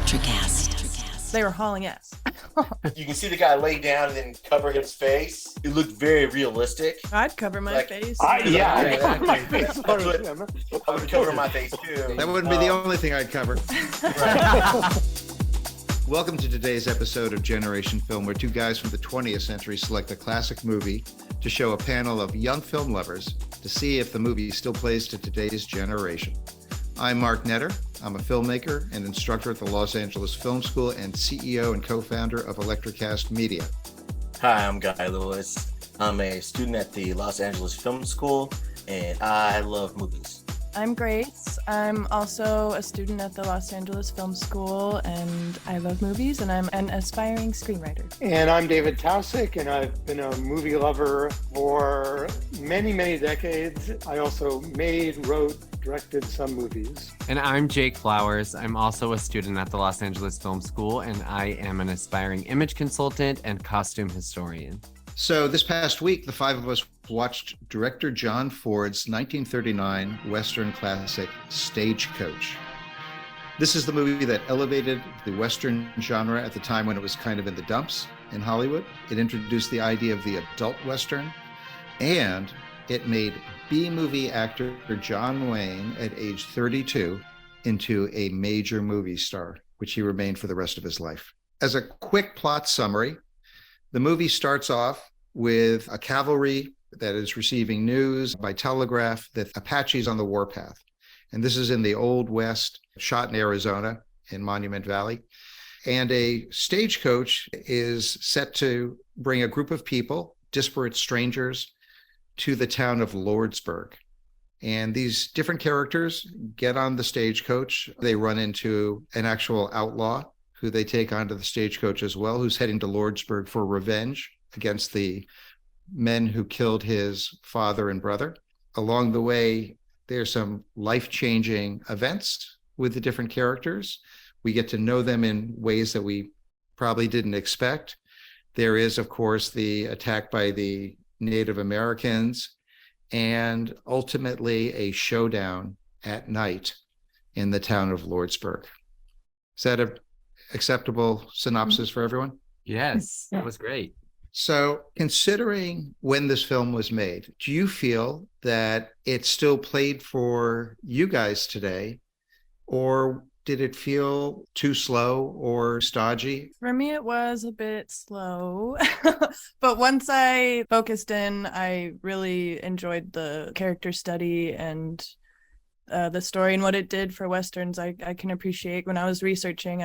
ElectraCast. They were hauling ass. You can see the guy lay down and then cover his face. It looked very realistic. I'd cover my face. I I would cover my face too. That wouldn't be the only thing I'd cover. Right. Welcome to today's episode of Generation Film, where two guys from the 20th century select a classic movie to show a panel of young film lovers to see if the movie still plays to today's generation. I'm Mark Netter. I'm a filmmaker and instructor at the Los Angeles Film School and CEO and co-founder of ElectraCast Media. Hi, I'm Guy Lewis. I'm a student at the Los Angeles Film School, and I love movies. I'm Grace. I'm also a student at the Los Angeles Film School, and I love movies, and I'm an aspiring screenwriter. And I'm David Taussig, and I've been a movie lover for many, many decades. I also made, wrote, directed some movies. And I'm Jake Flowers. I'm also a student at the Los Angeles Film School, and I am an aspiring image consultant and costume historian. So this past week, the five of us watched director John Ford's 1939 Western classic, Stagecoach. This is the movie that elevated the Western genre at the time when it was kind of in the dumps in Hollywood. It introduced the idea of the adult Western, and it made B-movie actor John Wayne at age 32 into a major movie star, which he remained for the rest of his life. As a quick plot summary, the movie starts off with a cavalry that is receiving news by telegraph that Apache's on the warpath. And this is in the Old West, shot in Arizona in Monument Valley. And a stagecoach is set to bring a group of people, disparate strangers, to the town of Lordsburg. And these different characters get on the stagecoach. They run into an actual outlaw who they take onto the stagecoach as well, who's heading to Lordsburg for revenge against the men who killed his father and brother. Along the way, there's some life-changing events with the different characters. We get to know them in ways that we probably didn't expect. There is, of course, the attack by the Native Americans, and ultimately a showdown at night in the town of Lordsburg. Is that a acceptable synopsis for everyone? Yes, that was great. So considering when this film was made, do you feel that it still played for you guys today, or did it feel too slow or stodgy? For me, it was a bit slow, but once I focused in, I really enjoyed the character study and the story and what it did for Westerns. I can appreciate when I was researching,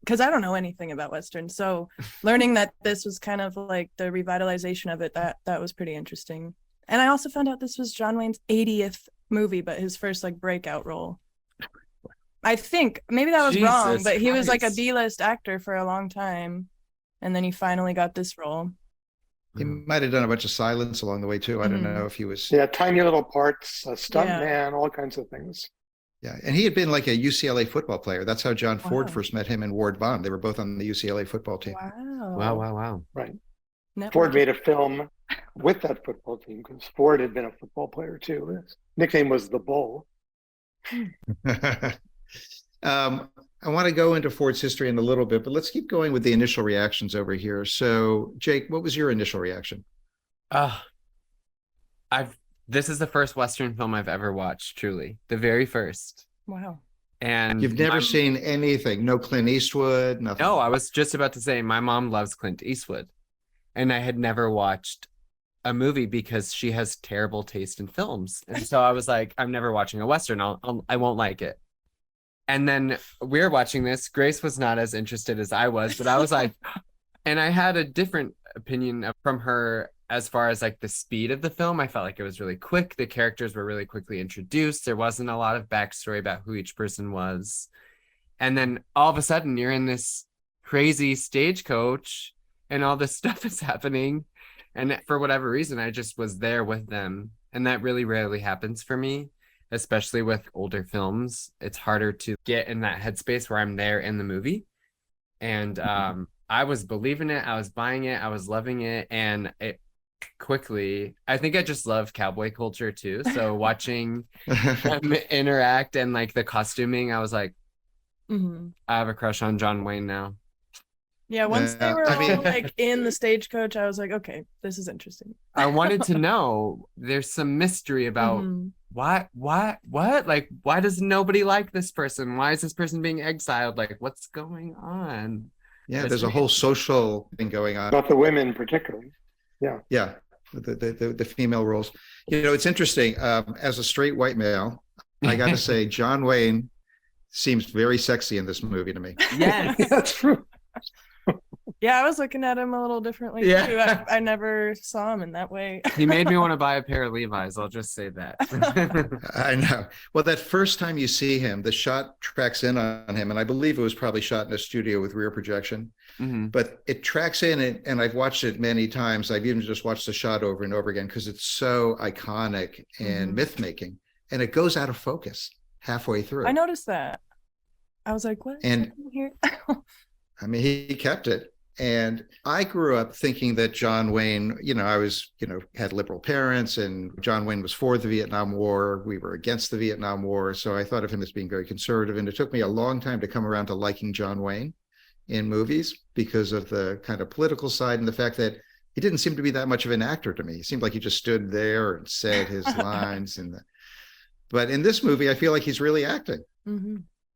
because I don't know anything about Westerns. So learning that this was kind of like the revitalization of it, that was pretty interesting. And I also found out this was John Wayne's 80th movie, but his first like breakout role. I think maybe that was wrong, but he was like a B-list actor for a long time. And then he finally got this role. He might have done a bunch of silence along the way too. I don't know if he was. Yeah, tiny little parts, a stunt man, all kinds of things. Yeah, and he had been like a UCLA football player. That's how John Ford first met him and Ward Bond. They were both on the UCLA football team. Wow. Right. Ford made a film with that football team because Ford had been a football player too. His nickname was the Bull. I want to go into Ford's history in a little bit, but let's keep going with the initial reactions over here. So, Jake, what was your initial reaction? This is the first Western film I've ever watched, truly. The very first. Wow. And you've never seen anything? No Clint Eastwood, nothing? No, I was just about to say my mom loves Clint Eastwood. And I had never watched a movie because she has terrible taste in films. And so I was like, I'm never watching a Western. I won't like it. And then we're watching this. Grace was not as interested as I was, but I was like, and I had a different opinion from her as far as like the speed of the film. I felt like it was really quick. The characters were really quickly introduced. There wasn't a lot of backstory about who each person was. And then all of a sudden you're in this crazy stagecoach and all this stuff is happening. And for whatever reason, I just was there with them. And that really rarely happens for me. Especially with older films, it's harder to get in that headspace where I'm there in the movie. And I was believing it, I was buying it, I was loving it. And it quickly, I think I just love cowboy culture too. So watching them interact and like the costuming, I was like, I have a crush on John Wayne now. Yeah, once they were I mean- all like in the Stagecoach, I was like, okay, this is interesting. I wanted to know. There's some mystery about what? Like, why does nobody like this person? Why is this person being exiled? Like, what's going on? Yeah, there's a whole social thing going on. About the women particularly. Yeah. Yeah, the female roles. You know, it's interesting. As a straight white male, I got to say, John Wayne seems very sexy in this movie to me. Yes. That's true. Yeah, I was looking at him a little differently Yeah. too. I never saw him in that way. He made me want to buy a pair of Levi's. I'll just say that. I know. Well, that first time you see him, the shot tracks in on him, and I believe it was probably shot in a studio with rear projection. But it tracks in, and I've watched it many times. I've even just watched the shot over and over again because it's so iconic and myth-making, and it goes out of focus halfway through. I noticed that. I was like, what is And- happening here? I mean, he kept it. And I grew up thinking that John Wayne, had liberal parents, and John Wayne was for the Vietnam War. We were against the Vietnam War. So I thought of him as being very conservative. And it took me a long time to come around to liking John Wayne in movies because of the kind of political side and the fact that he didn't seem to be that much of an actor to me. He seemed like he just stood there and said his lines. But in this movie, I feel like he's really acting.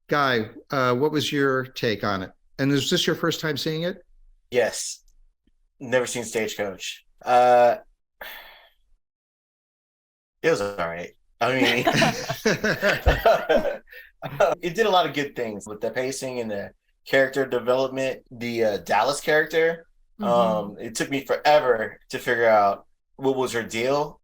Guy, what was your take on it? And is this your first time seeing it? Yes. Never seen Stagecoach. It was all right. I mean, it did a lot of good things with the pacing and the character development. The Dallas character, it took me forever to figure out what was her deal.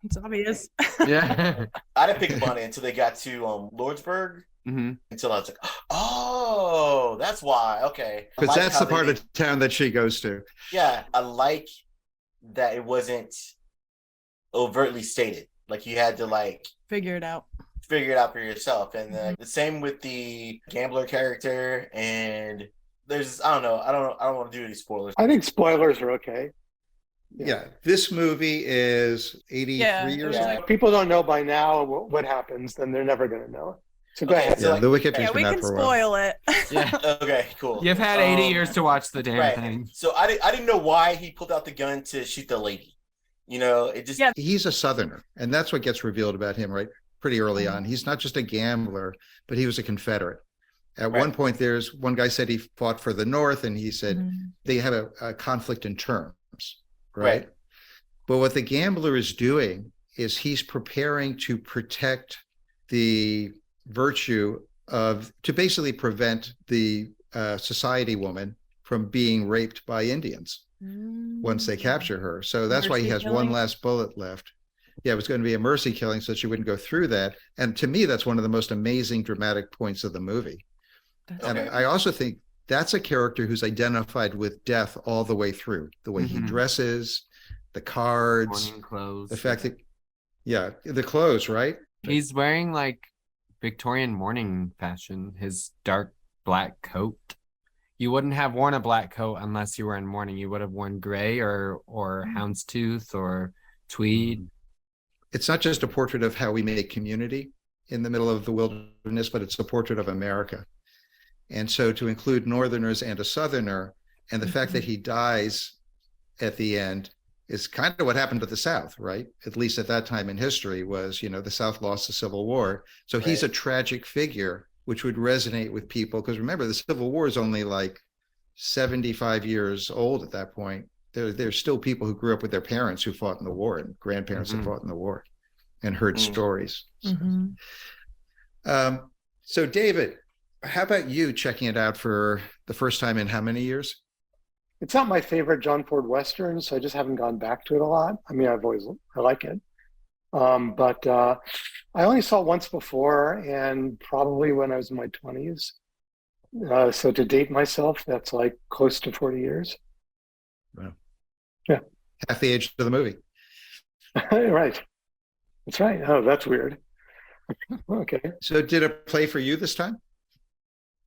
It's obvious. Yeah. I didn't pick up on it until they got to Lordsburg. Until I was like, oh, that's why. Okay. Because that's the part of town that she goes to. Yeah. I like that it wasn't overtly stated. Like you had to Figure it out for yourself. And the same with the gambler character. And there's, I don't know. I don't want to do any spoilers. I think spoilers are okay. Yeah. This movie is 83 years old. If people don't know by now what happens, then they're never going to know. So go ahead. Yeah, the Wikipedia's Yeah, we been out can for a while. spoil it. Yeah. Okay, cool. You've had 80 years to watch the damn thing. So I didn't know why he pulled out the gun to shoot the lady. It just He's a Southerner, and that's what gets revealed about him right pretty early on. He's not just a gambler, but he was a Confederate. At one point, there's one guy said he fought for the North, and he said they have a conflict in terms, right? But what the gambler is doing is he's preparing to protect the virtue to basically prevent the society woman from being raped by Indians once they capture her. So that's why he has one last bullet left. Yeah, it was going to be a mercy killing so she wouldn't go through that. And to me, that's one of the most amazing dramatic points of the movie. And I also think that's a character who's identified with death all the way through. The way he dresses, the cards, Morning clothes. the fact that, the clothes, right? He's wearing Victorian morning fashion, his dark black coat. You wouldn't have worn a black coat unless you were in mourning. You would have worn gray or houndstooth or tweed. It's not just a portrait of how we make community in the middle of the wilderness, but it's a portrait of America. And so to include Northerners and a Southerner, and the fact that he dies at the end is kind of what happened to the South, right? At least at that time in history was, the South lost the Civil War. So he's a tragic figure, which would resonate with people. Because remember, the Civil War is only 75 years old at that point. There's still people who grew up with their parents who fought in the war and grandparents who fought in the war and heard stories. So David, how about you checking it out for the first time in how many years? It's not my favorite John Ford Western, so I just haven't gone back to it a lot. I mean, I like it. But I only saw it once before, and probably when I was in my 20s. So to date myself, that's close to 40 years. Wow. Yeah. Half the age of the movie. Right. That's right. Oh, that's weird. Okay. So did it play for you this time?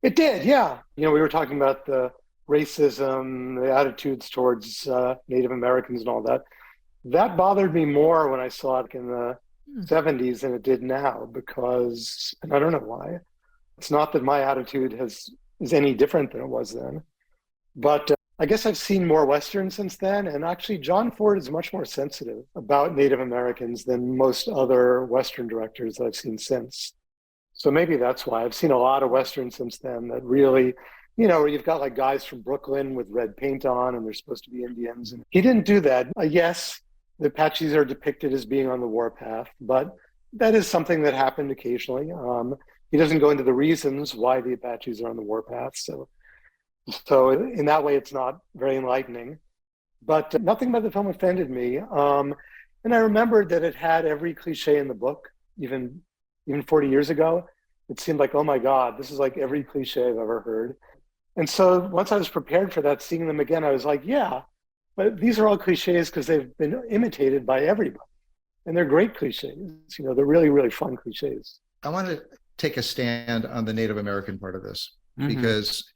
It did, yeah. We were talking about the racism, the attitudes towards Native Americans and all that. That bothered me more when I saw it in the 70s than it did now because, and I don't know why, It's not that my attitude is any different than it was then. But I guess I've seen more Westerns since then. And actually, John Ford is much more sensitive about Native Americans than most other Western directors that I've seen since. So maybe that's why. I've seen a lot of Westerns since then that really, where you've got like guys from Brooklyn with red paint on and they're supposed to be Indians. And he didn't do that. Yes, the Apaches are depicted as being on the warpath, but that is something that happened occasionally. He doesn't go into the reasons why the Apaches are on the warpath. So in that way, it's not very enlightening. But nothing about the film offended me. And I remembered that it had every cliche in the book, even 40 years ago. It seemed like, oh my God, this is like every cliche I've ever heard. And so once I was prepared for that, seeing them again, I was like, yeah, but these are all cliches because they've been imitated by everybody. And they're great cliches. They're really, really fun cliches. I want to take a stand on the Native American part of this because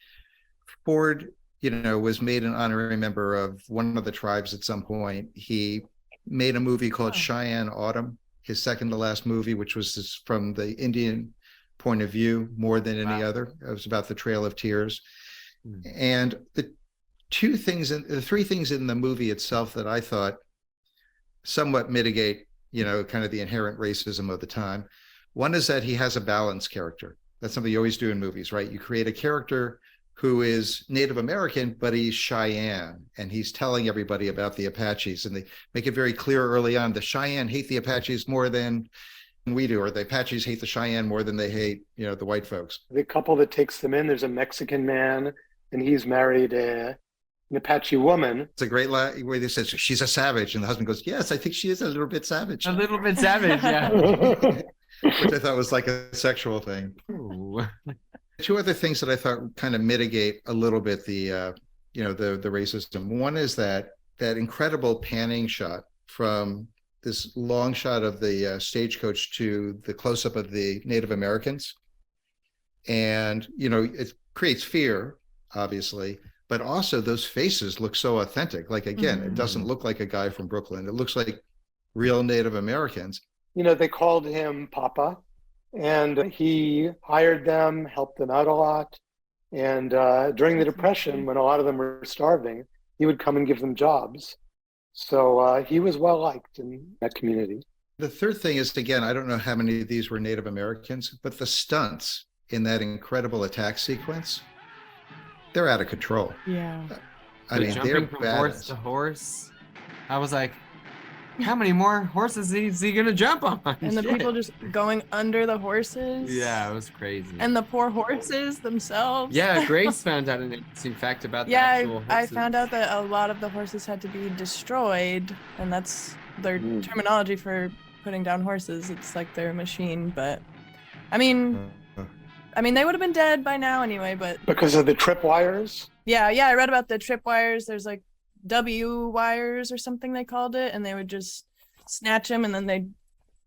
Ford, was made an honorary member of one of the tribes at some point. He made a movie called Cheyenne Autumn, his second to last movie, which was from the Indian point of view more than any other. It was about the Trail of Tears. And the three things in the movie itself that I thought somewhat mitigate, kind of the inherent racism of the time. One is that he has a balanced character. That's something you always do in movies, right? You create a character who is Native American, but he's Cheyenne, and he's telling everybody about the Apaches. And they make it very clear early on, the Cheyenne hate the Apaches more than we do, or the Apaches hate the Cheyenne more than they hate, the white folks. The couple that takes them in, there's a Mexican man, and he's married an Apache woman. It's a great way they said she's a savage, and the husband goes, "Yes, I think she is a little bit savage." A little bit savage, yeah. Which I thought was like a sexual thing. Ooh. Two other things that I thought kind of mitigate a little bit the racism. One is that incredible panning shot from this long shot of the stagecoach to the close-up of the Native Americans. And, it creates fear, obviously, but also those faces look so authentic. Like, again, it doesn't look like a guy from Brooklyn. It looks like real Native Americans. They called him Papa, and he hired them, helped them out a lot. And during the Depression, when a lot of them were starving, he would come and give them jobs. So he was well liked in that community. The third thing is, again, I don't know how many of these were Native Americans, but the stunts in that incredible attack sequence, they're out of control. Yeah. I mean, they're jumping from horse to horse. I was like, how many more horses is he gonna jump on? And the people just going under the horses. Yeah, it was crazy. And the poor horses themselves. Yeah, Grace found out an interesting fact about the actual horses. I found out that a lot of the horses had to be destroyed, and that's their terminology for putting down horses. It's like their machine, but I mean, they would have been dead by now anyway, but because of the tripwires. Yeah, I read about the tripwires. There's like W wires or something they called it, and they would just snatch them and then they'd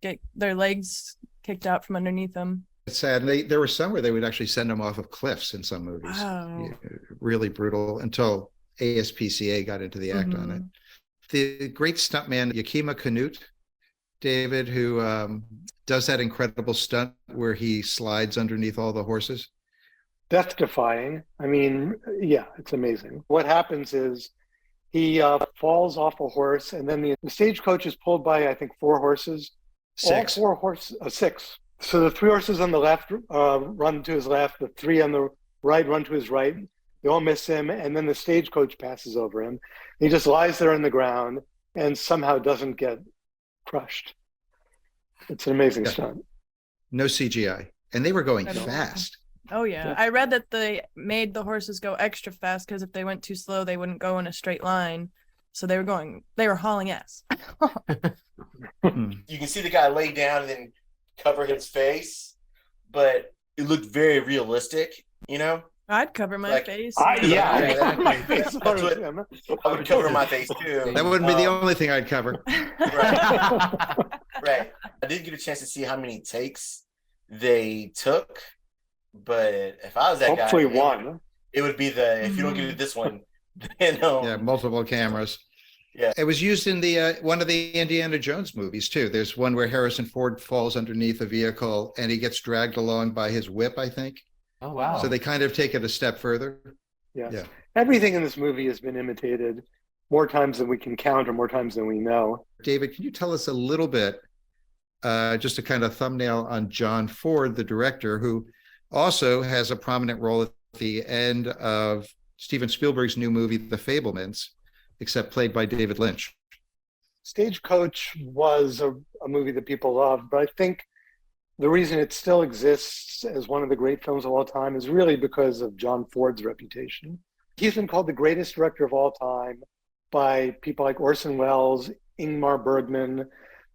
get their legs kicked out from underneath them. It's sad. And there were some where they would actually send them off of cliffs in some movies. Wow. Really brutal until ASPCA got into the act on it. The great stuntman Yakima Canute, David, who does that incredible stunt where he slides underneath all the horses. Death-defying. I mean, yeah, it's amazing. What happens is he falls off a horse, and then the stagecoach is pulled by, I think, 4 horses. Six. All 4 horses, 6. So the 3 horses on the left run to his left, the 3 on the right run to his right. They all miss him, and then the stagecoach passes over him. He just lies there on the ground and somehow doesn't get crushed. It's an amazing stunt. No CGI. And they were going fast. Oh, yeah. I read that they made the horses go extra fast because if they went too slow, they wouldn't go in a straight line. So they were hauling ass. You can see the guy lay down and then cover his face, but it looked very realistic, I'd cover my face. My face. I would cover my face too. That wouldn't be the only thing I'd cover. Right. Right. I didn't get a chance to see how many takes they took, but if I was that guy, hopefully one. It would be if you don't get this one, Yeah, multiple cameras. Yeah. It was used in the one of the Indiana Jones movies too. There's one where Harrison Ford falls underneath a vehicle and he gets dragged along by his whip, I think. Oh wow. So they kind of take it a step further. Yes. Yeah. Everything in this movie has been imitated more times than we can count or more times than we know. David, can you tell us a little bit, just a kind of thumbnail on John Ford, the director, who also has a prominent role at the end of Steven Spielberg's new movie, The Fabelmans, except played by David Lynch. Stagecoach was a movie that people loved, but I think the reason it still exists as one of the great films of all time is really because of John Ford's reputation. He's been called the greatest director of all time by people like Orson Welles, Ingmar Bergman,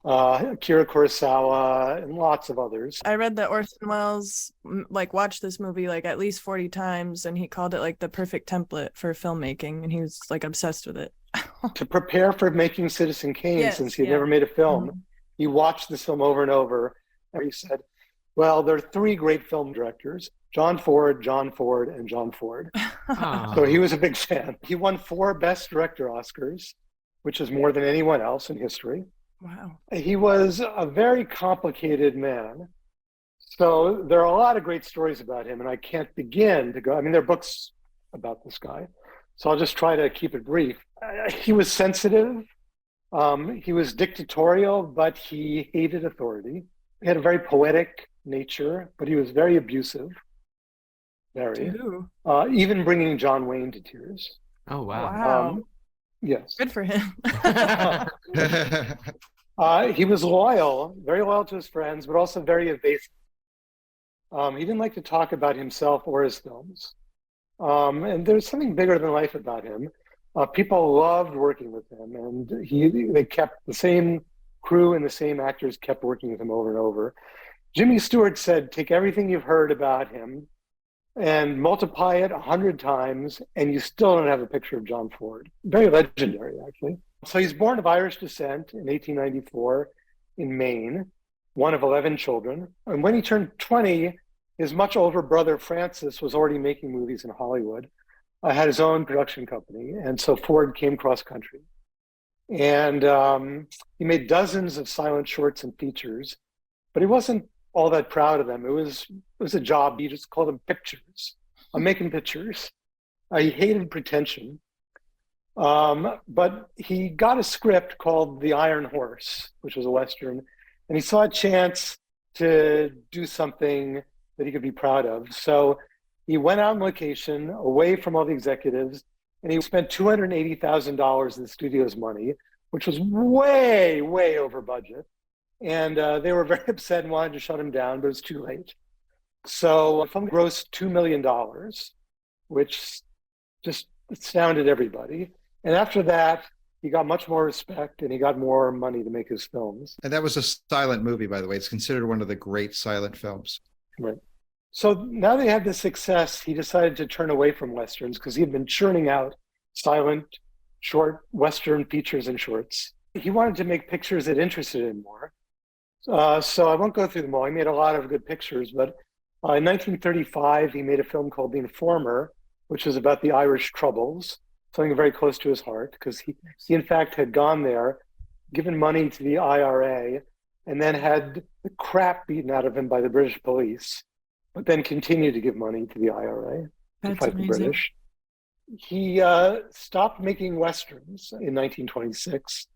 Akira Kurosawa, and lots of others. I read that Orson Welles watched this movie at least 40 times, and he called it the perfect template for filmmaking, and he was obsessed with it. To prepare for making Citizen Kane, yes, since he'd never made a film, he watched this film over and over, and he said, well, there are three great film directors, John Ford, and John Ford. So he was a big fan. He won 4 Best Director Oscars, which is more than anyone else in history. Wow. He was a very complicated man. So there are a lot of great stories about him, and I can't begin to go. I mean, there are books about this guy. So I'll just try to keep it brief. He was sensitive. He was dictatorial, but he hated authority. He had a very poetic nature, but he was very abusive. Very. Even bringing John Wayne to tears. Oh, wow. Wow. Yes. Good for him. He was loyal, very loyal to his friends, but also very evasive. He didn't like to talk about himself or his films. And there's something bigger than life about him. People loved working with him, and they kept the same crew and the same actors kept working with him over and over. Jimmy Stewart said, take everything you've heard about him and multiply it 100 times, and you still don't have a picture of John Ford. Very legendary, actually. So he's born of Irish descent in 1894 in Maine, one of 11 children. And when he turned 20, his much older brother, Francis, was already making movies in Hollywood, had his own production company. And so Ford came cross country. And he made dozens of silent shorts and features, but he wasn't all that proud of them. It was a job. He just called them pictures. I'm making pictures. He hated pretension. But he got a script called The Iron Horse, which was a Western, and he saw a chance to do something that he could be proud of. So he went out on location, away from all the executives, and he spent $280,000 in the studio's money, which was way, way over budget. And they were very upset and wanted to shut him down, but it was too late. So the film grossed $2 million, which just astounded everybody. And after that, he got much more respect and he got more money to make his films. And that was a silent movie, by the way. It's considered one of the great silent films. Right. So now they had this success, he decided to turn away from Westerns because he had been churning out silent, short Western features and shorts. He wanted to make pictures that interested him more. So I won't go through them all. He made a lot of good pictures, but in 1935, he made a film called The Informer, which was about the Irish Troubles, something very close to his heart, because he in fact had gone there, given money to the IRA, and then had the crap beaten out of him by the British police, but then continued to give money to the IRA to fight the British. He stopped making Westerns in 1926,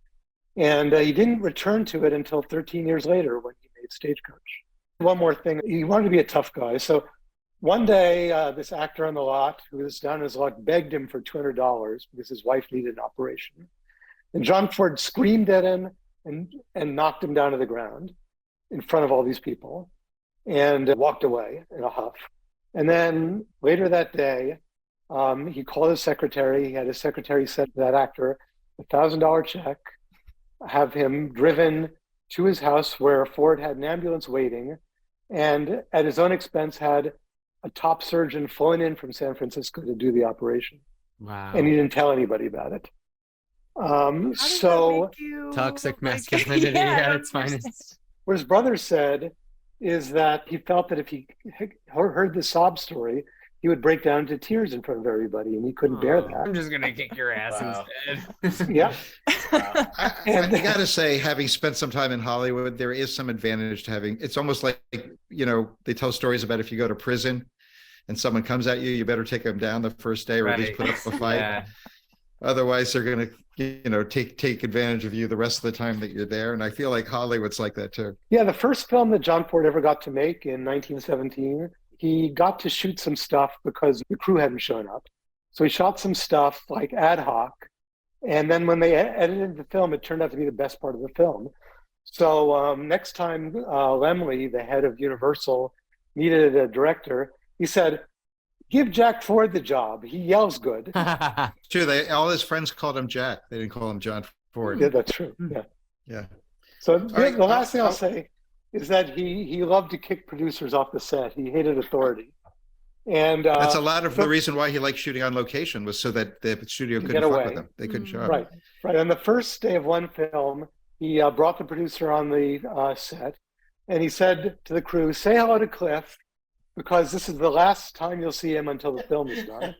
and he didn't return to it until 13 years later when he made Stagecoach. One more thing, he wanted to be a tough guy. So one day, this actor on the lot who was down in his luck begged him for $200 because his wife needed an operation. And John Ford screamed at him and knocked him down to the ground in front of all these people and walked away in a huff. And then later that day, he called his secretary. He had his secretary send that actor a $1,000 check, have him driven to his house where Ford had an ambulance waiting, and at his own expense had a top surgeon flown in from San Francisco to do the operation. Wow. And he didn't tell anybody about it. So toxic masculinity at its finest. What his brother said is that he felt that if he heard the sob story, he would break down into tears in front of everybody, and he couldn't bear I'm that. just gonna kick your ass Wow. instead. Yeah. I got to say, having spent some time in Hollywood, there is some advantage to having. It's almost like, they tell stories about if you go to prison and someone comes at you, you better take them down the first day, or at least put up a fight. Yeah. Otherwise, they're going to, take advantage of you the rest of the time that you're there. And I feel like Hollywood's like that too. Yeah, the first film that John Ford ever got to make in 1917, he got to shoot some stuff because the crew hadn't shown up. So he shot some stuff like ad hoc. And then when they edited the film, it turned out to be the best part of the film. So next time Lemley, the head of Universal, needed a director, he said, "Give Jack Ford the job. He yells good." True. All his friends called him Jack. They didn't call him John Ford. Yeah, that's true. Yeah. Yeah. So right, the last thing I'll say is that he loved to kick producers off the set. He hated authority. And that's a lot of the reason why he liked shooting on location, was so that the studio couldn't fuck with him. They couldn't show up. Right. On the first day of one film, he brought the producer on the set, and he said to the crew, "Say hello to Cliff, because this is the last time you'll see him until the film is done,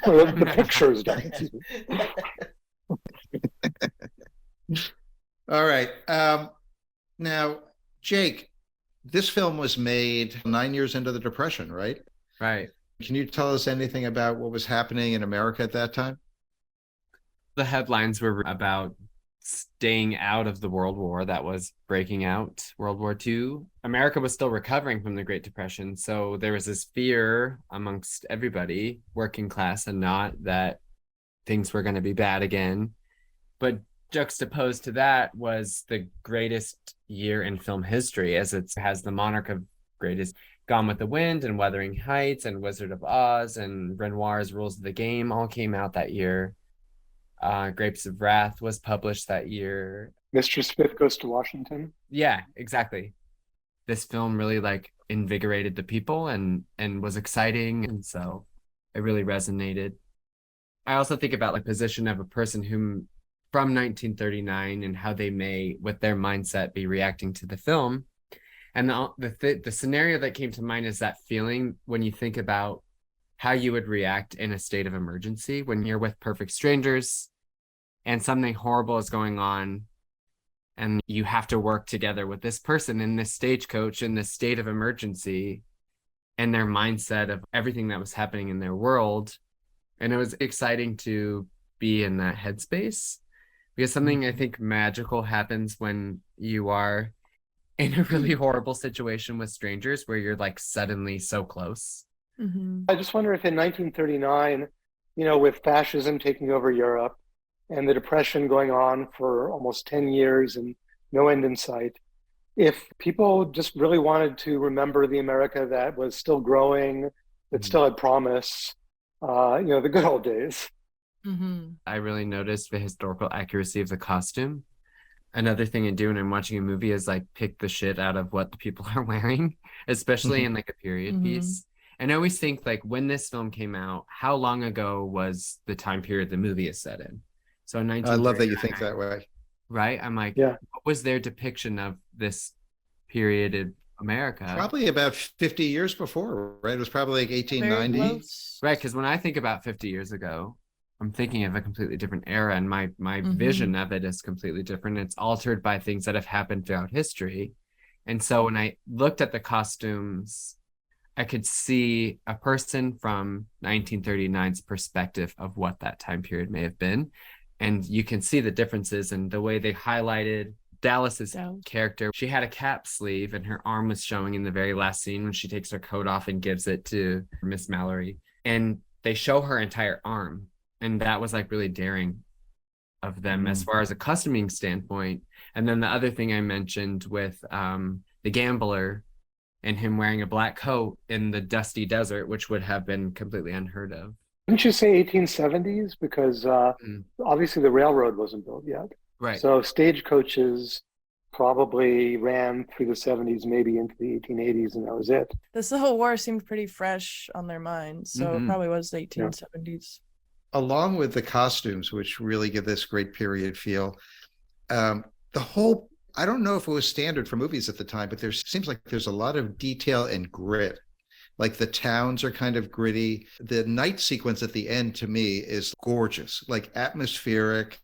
or the picture is done." All right. Now, Jake, this film was made 9 years into the Depression, right? Right. Can you tell us anything about what was happening in America at that time? The headlines were about staying out of the World War that was breaking out, World War II. America was still recovering from the Great Depression. So there was this fear amongst everybody, working class and not, that things were going to be bad again. But juxtaposed to that was the greatest year in film history, as it has the monarch of greatest Gone with the Wind and Wuthering Heights and Wizard of Oz and Renoir's Rules of the Game all came out that year. Grapes of Wrath was published that year. Mr. Smith Goes to Washington. Yeah, exactly. This film really invigorated the people and was exciting, and so it really resonated. I also think about position of a person whom from 1939 and how they may, with their mindset, be reacting to the film. And the scenario that came to mind is that feeling when you think about how you would react in a state of emergency when you're with perfect strangers and something horrible is going on and you have to work together with this person in this stagecoach in this state of emergency and their mindset of everything that was happening in their world. And it was exciting to be in that headspace, because something I think magical happens when you are in a really horrible situation with strangers where you're suddenly so close. Mm-hmm. I just wonder if in 1939, with fascism taking over Europe and the Depression going on for almost 10 years and no end in sight, if people just really wanted to remember the America that was still growing, that still had promise, the good old days. Mm-hmm. I really noticed the historical accuracy of the costume. Another thing I do when I'm watching a movie is pick the shit out of what the people are wearing, especially in a period piece. And I always think when this film came out, how long ago was the time period the movie is set in? So in I love that you think that way. Right? I'm yeah. What was their depiction of this period in America? Probably about 50 years before, right? It was probably 1890. Right, because when I think about 50 years ago, I'm thinking of a completely different era, and my vision of it is completely different. It's altered by things that have happened throughout history. And so when I looked at the costumes, I could see a person from 1939's perspective of what that time period may have been. And you can see the differences in the way they highlighted Dallas's character. She had a cap sleeve and her arm was showing in the very last scene when she takes her coat off and gives it to Miss Mallory. And they show her entire arm. And that was really daring of them as far as a costuming standpoint. And then the other thing I mentioned with the gambler and him wearing a black coat in the dusty desert, which would have been completely unheard of. Didn't you say 1870s? Because obviously the railroad wasn't built yet. Right. So stagecoaches probably ran through the 70s, maybe into the 1880s, and that was it. The Civil War seemed pretty fresh on their minds, so it probably was the 1870s. Along with the costumes, which really give this great period feel, the whole, I don't know if it was standard for movies at the time, but there seems like there's a lot of detail and grit Like the towns are kind of gritty. The night sequence at the end to me is gorgeous, like atmospheric.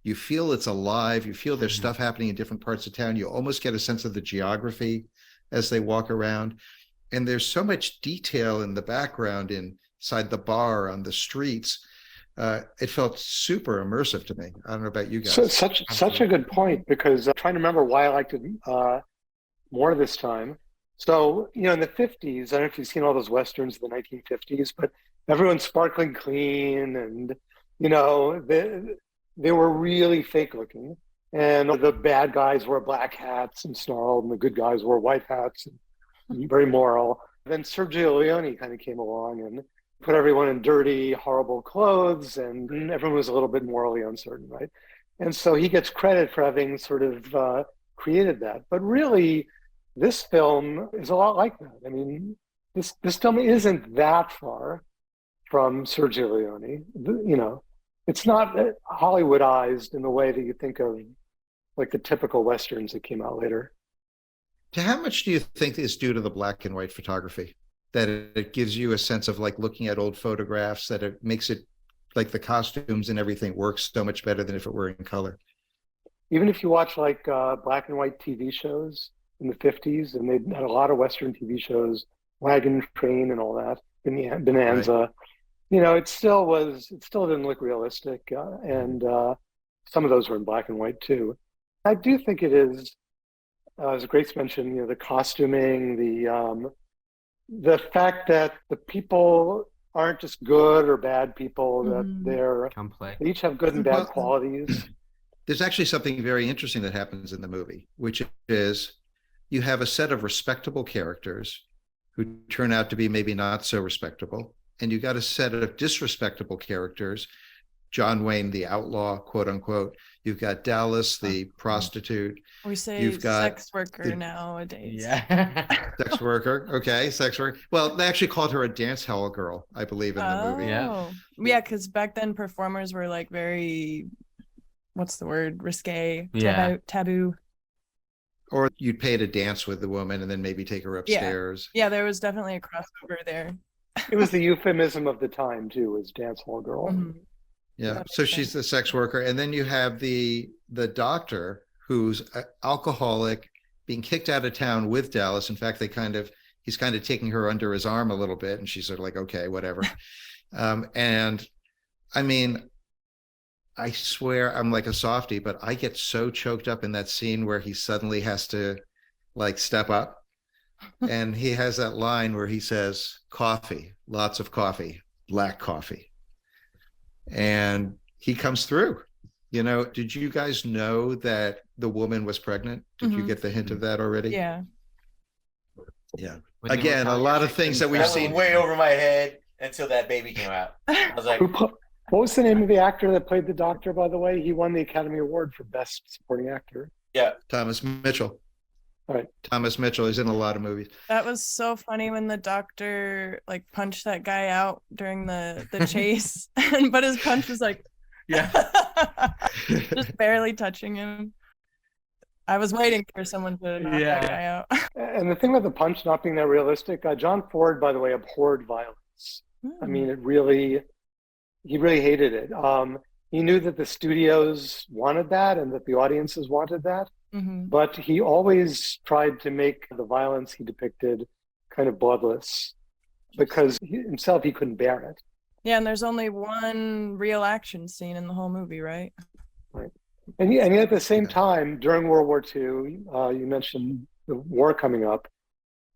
You feel it's alive. You feel there's stuff happening in different parts of town. You almost get a sense of the geography as they walk around. And there's so much detail in the background, inside the bar, on the streets. It felt super immersive to me. I don't know about you guys. So such a good point, because I'm trying to remember why I liked it more this time. So, in the 50s, I don't know if you've seen all those Westerns of the 1950s, but everyone's sparkling clean and, they were really fake looking. And the bad guys wore black hats and snarled, and the good guys wore white hats and very moral. Then Sergio Leone kind of came along and put everyone in dirty, horrible clothes, and everyone was a little bit morally uncertain, right? And so he gets credit for having sort of created that. But really, this film is a lot like that. I mean, this film isn't that far from Sergio Leone. It's not Hollywoodized in the way that you think of like the typical Westerns that came out later. To how much do you think is due to the black and white photography? That it gives you a sense of like looking at old photographs, that it makes it like the costumes and everything works so much better than if it were in color? Even if you watch like black and white TV shows in the 50s, and they had a lot of Western TV shows, Wagon Train and all that, Bonanza, right. It still didn't look realistic. And some of those were in black and white too. I do think it is, as Grace mentioned, the costuming, the fact that the people aren't just good or bad people, that they each have good and bad qualities. There's actually something very interesting that happens in the movie, which is you have a set of respectable characters who turn out to be maybe not so respectable, and you got a set of disrespectable characters, John Wayne, the outlaw, quote unquote. You've got Dallas, the prostitute. We say you've got sex worker nowadays. Yeah. Sex worker. Okay, sex worker. Well, they actually called her a dance hall girl, I believe, in the movie. Yeah, because back then performers were like very, what's the word? Risque, taboo. Or you'd pay to dance with the woman and then maybe take her upstairs. Yeah, there was definitely a crossover there. It was the euphemism of the time too, was dance hall girl. Mm-hmm. Yeah, so she's the sex worker. And then you have the doctor who's an alcoholic, being kicked out of town with Dallas. In fact, he's kind of taking her under his arm a little bit, and she's sort of like, okay, whatever. And I mean, I swear I'm like a softie, but I get so choked up in that scene where he suddenly has to like step up. And he has that line where he says, coffee, lots of coffee, black coffee. And he comes through. Did you guys know that the woman was pregnant? Did you get the hint of that already? Yeah. Again, a lot of things that we've seen way over my head until that baby came out. I was like, what was the name of the actor that played the doctor, by the way? He won the Academy Award for Best Supporting Actor. Yeah. Thomas Mitchell. All right. Thomas Mitchell. He's in a lot of movies. That was so funny when the doctor like punched that guy out during the chase, but his punch was like, just barely touching him. I was waiting for someone to knock that guy out. And the thing about the punch not being that realistic, John Ford, by the way, abhorred violence. I mean, he really hated it. He knew that the studios wanted that and that the audiences wanted that. Mm-hmm. But he always tried to make the violence he depicted kind of bloodless, because himself, he couldn't bear it. Yeah, and there's only one real action scene in the whole movie, right? Right. And yet at the same time, during World War II, you mentioned the war coming up,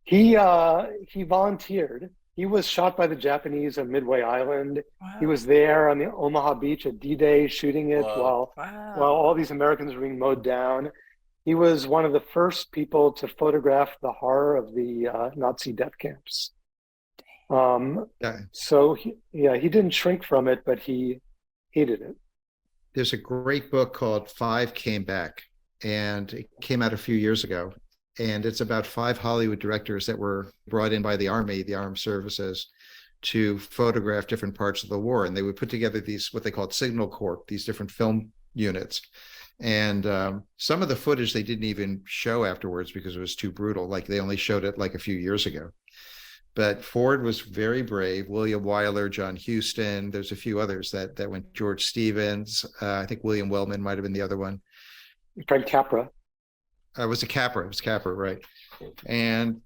he volunteered. He was shot by the Japanese on Midway Island. Wow. He was there on the Omaha beach at D-Day shooting it while all these Americans were being mowed down. He was one of the first people to photograph the horror of the Nazi death camps. So he didn't shrink from it, but he hated it. There's a great book called Five Came Back, and it came out a few years ago. And it's about 5 Hollywood directors that were brought in by the Army, the Armed Services, to photograph different parts of the war. And they would put together these, what they called Signal Corps, these different film units. And some of the footage they didn't even show afterwards because it was too brutal. Like they only showed it like a few years ago. But Ford was very brave. William Wyler, John Huston. There's a few others that went. George Stevens. I think William Wellman might have been the other one. Frank Capra. It was Capra, right? And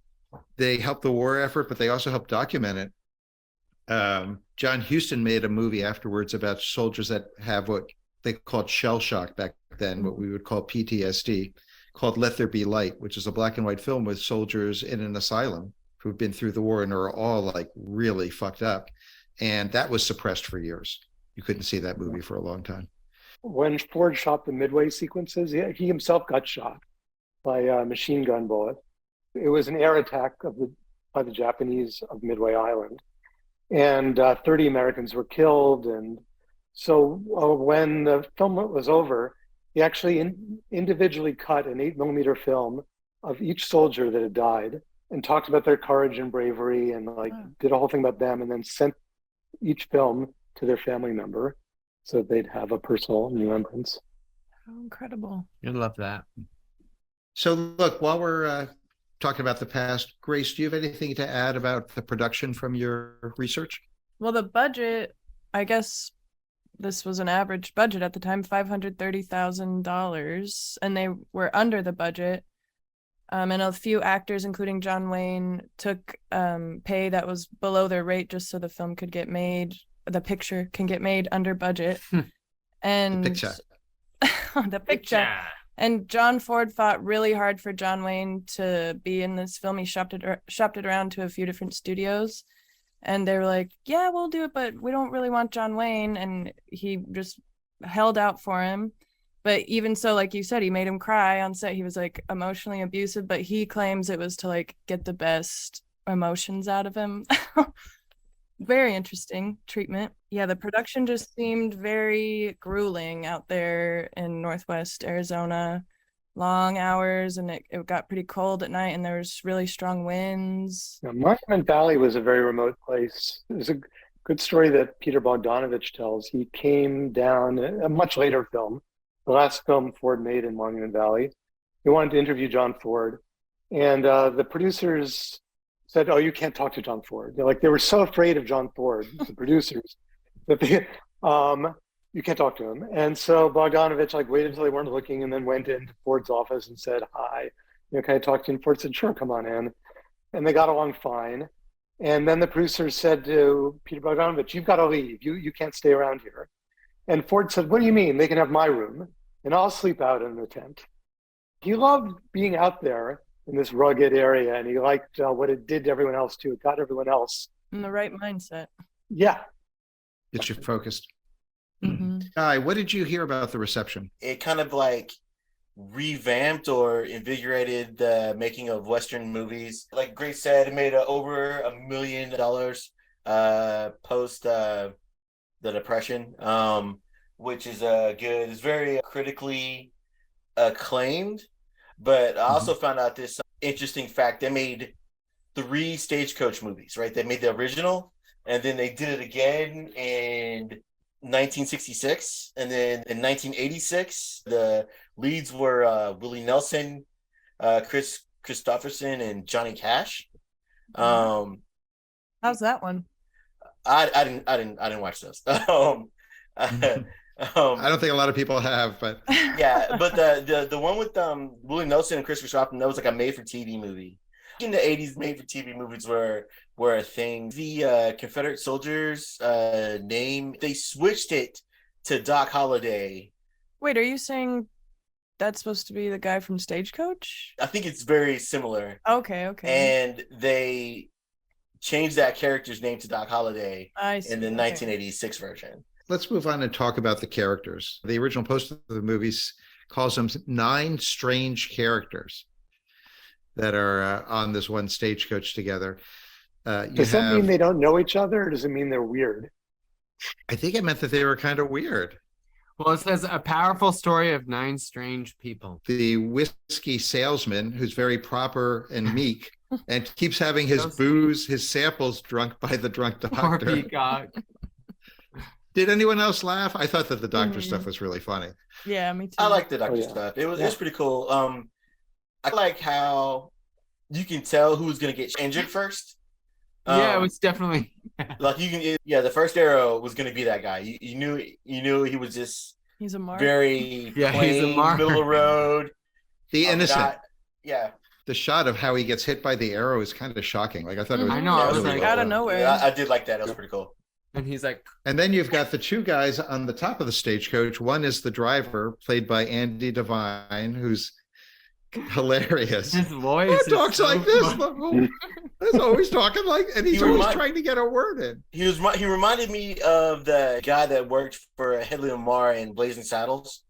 they helped the war effort, but they also helped document it. John Huston made a movie afterwards about soldiers that have what they called shell shock back then, what we would call PTSD, called Let There Be Light, which is a black and white film with soldiers in an asylum who've been through the war and are all like really fucked up. And that was suppressed for years. You couldn't see that movie for a long time. When Ford shot the Midway sequences, he himself got shot by a machine gun bullet. It was an air attack by the Japanese of Midway Island. And 30 Americans were killed. And so when the film was over, he actually individually cut an 8mm film of each soldier that had died and talked about their courage and bravery and did a whole thing about them, and then sent each film to their family member so that they'd have a personal remembrance. How incredible. I love that. So look, while we're talking about the past, Grace, do you have anything to add about the production from your research? Well, the budget, I guess this was an average budget at the time, $530,000, and they were under the budget. And a few actors, including John Wayne, took pay that was below their rate just so the film could get made, the picture can get made under budget. And The picture. the picture. And John Ford fought really hard for John Wayne to be in this film. He shopped it around to a few different studios, and they were like, yeah, we'll do it, but we don't really want John Wayne. And he just held out for him. But even so, like you said, he made him cry on set. He was like emotionally abusive, but he claims it was to like get the best emotions out of him. Very interesting treatment. Yeah, the production just seemed very grueling out there in Northwest Arizona. Long hours, and it got pretty cold at night, and there was really strong winds. Now, Monument Valley was a very remote place. There's a good story that Peter Bogdanovich tells. He came down, a much later film, the last film Ford made in Monument Valley. He wanted to interview John Ford, and the producers said, "Oh, you can't talk to John Ford." They were so afraid of John Ford, the producers, that they you can't talk to him. And so Bogdanovich waited until they weren't looking, and then went into Ford's office and said, "Hi, can I talk to you?" And Ford said, "Sure, come on in." And they got along fine. And then the producers said to Peter Bogdanovich, "You've got to leave. You can't stay around here." And Ford said, "What do you mean? They can have my room, and I'll sleep out in the tent." He loved being out there in this rugged area, and he liked what it did to everyone else too. It got everyone else In the right mindset. Yeah. Gets you focused. Mm-hmm. Guy, what did you hear about the reception? It kind of revamped or invigorated the making of Western movies. Like Grace said, it made over $1 million post the Depression, which is good. It's very critically acclaimed. But I also found out this interesting fact. They made 3 Stagecoach movies, right? They made the original, and then they did it again in 1966, and then in 1986 the leads were Willie Nelson, Chris Christopherson, and Johnny Cash. How's that one? I didn't watch those. I don't think a lot of people have, but Yeah, but the one with Willie Nelson and Chris Christopherson, that was like a made for TV movie. In the 80s, made for TV movies were a thing. The Confederate soldiers name, they switched it to Doc Holliday. Wait, are you saying that's supposed to be the guy from Stagecoach? I think it's very similar. Okay. And they changed that character's name to Doc Holliday in the 1986 version. let's move on and talk about the characters. The original poster of the movies calls them 9 strange characters that are on this one stagecoach together. Does that mean they don't know each other, or does it mean they're weird? I think it meant that they were kind of weird. Well, it says a powerful story of 9 strange people. The whiskey salesman, who's very proper and meek, and keeps having his booze, his samples drunk by the drunk doctor. Poor Peacock. Did anyone else laugh? I thought that the doctor stuff was really funny. Yeah, me too. I like the doctor stuff. It was pretty cool. I like how you can tell who's going to get injured first. Yeah, it was definitely. Like yeah, the first arrow was going to be that guy. You knew he was just He's a mark. very Yeah, he's a plain, mark. middle of the road. The innocent. Yeah. The shot of how he gets hit by the arrow is kind of shocking. Like I thought it was. I know. I was really like, well out of done. nowhere. Yeah, I did like that. That was pretty cool. And he's like, And then you've got the two guys on the top of the stagecoach. One is the driver, played by Andy Devine, who's hilarious. his voice. Who talks so like this? funny. He's always talking like, and he's always trying to get a word in. He reminded me of the guy that worked for Hedley Lamar in Blazing Saddles.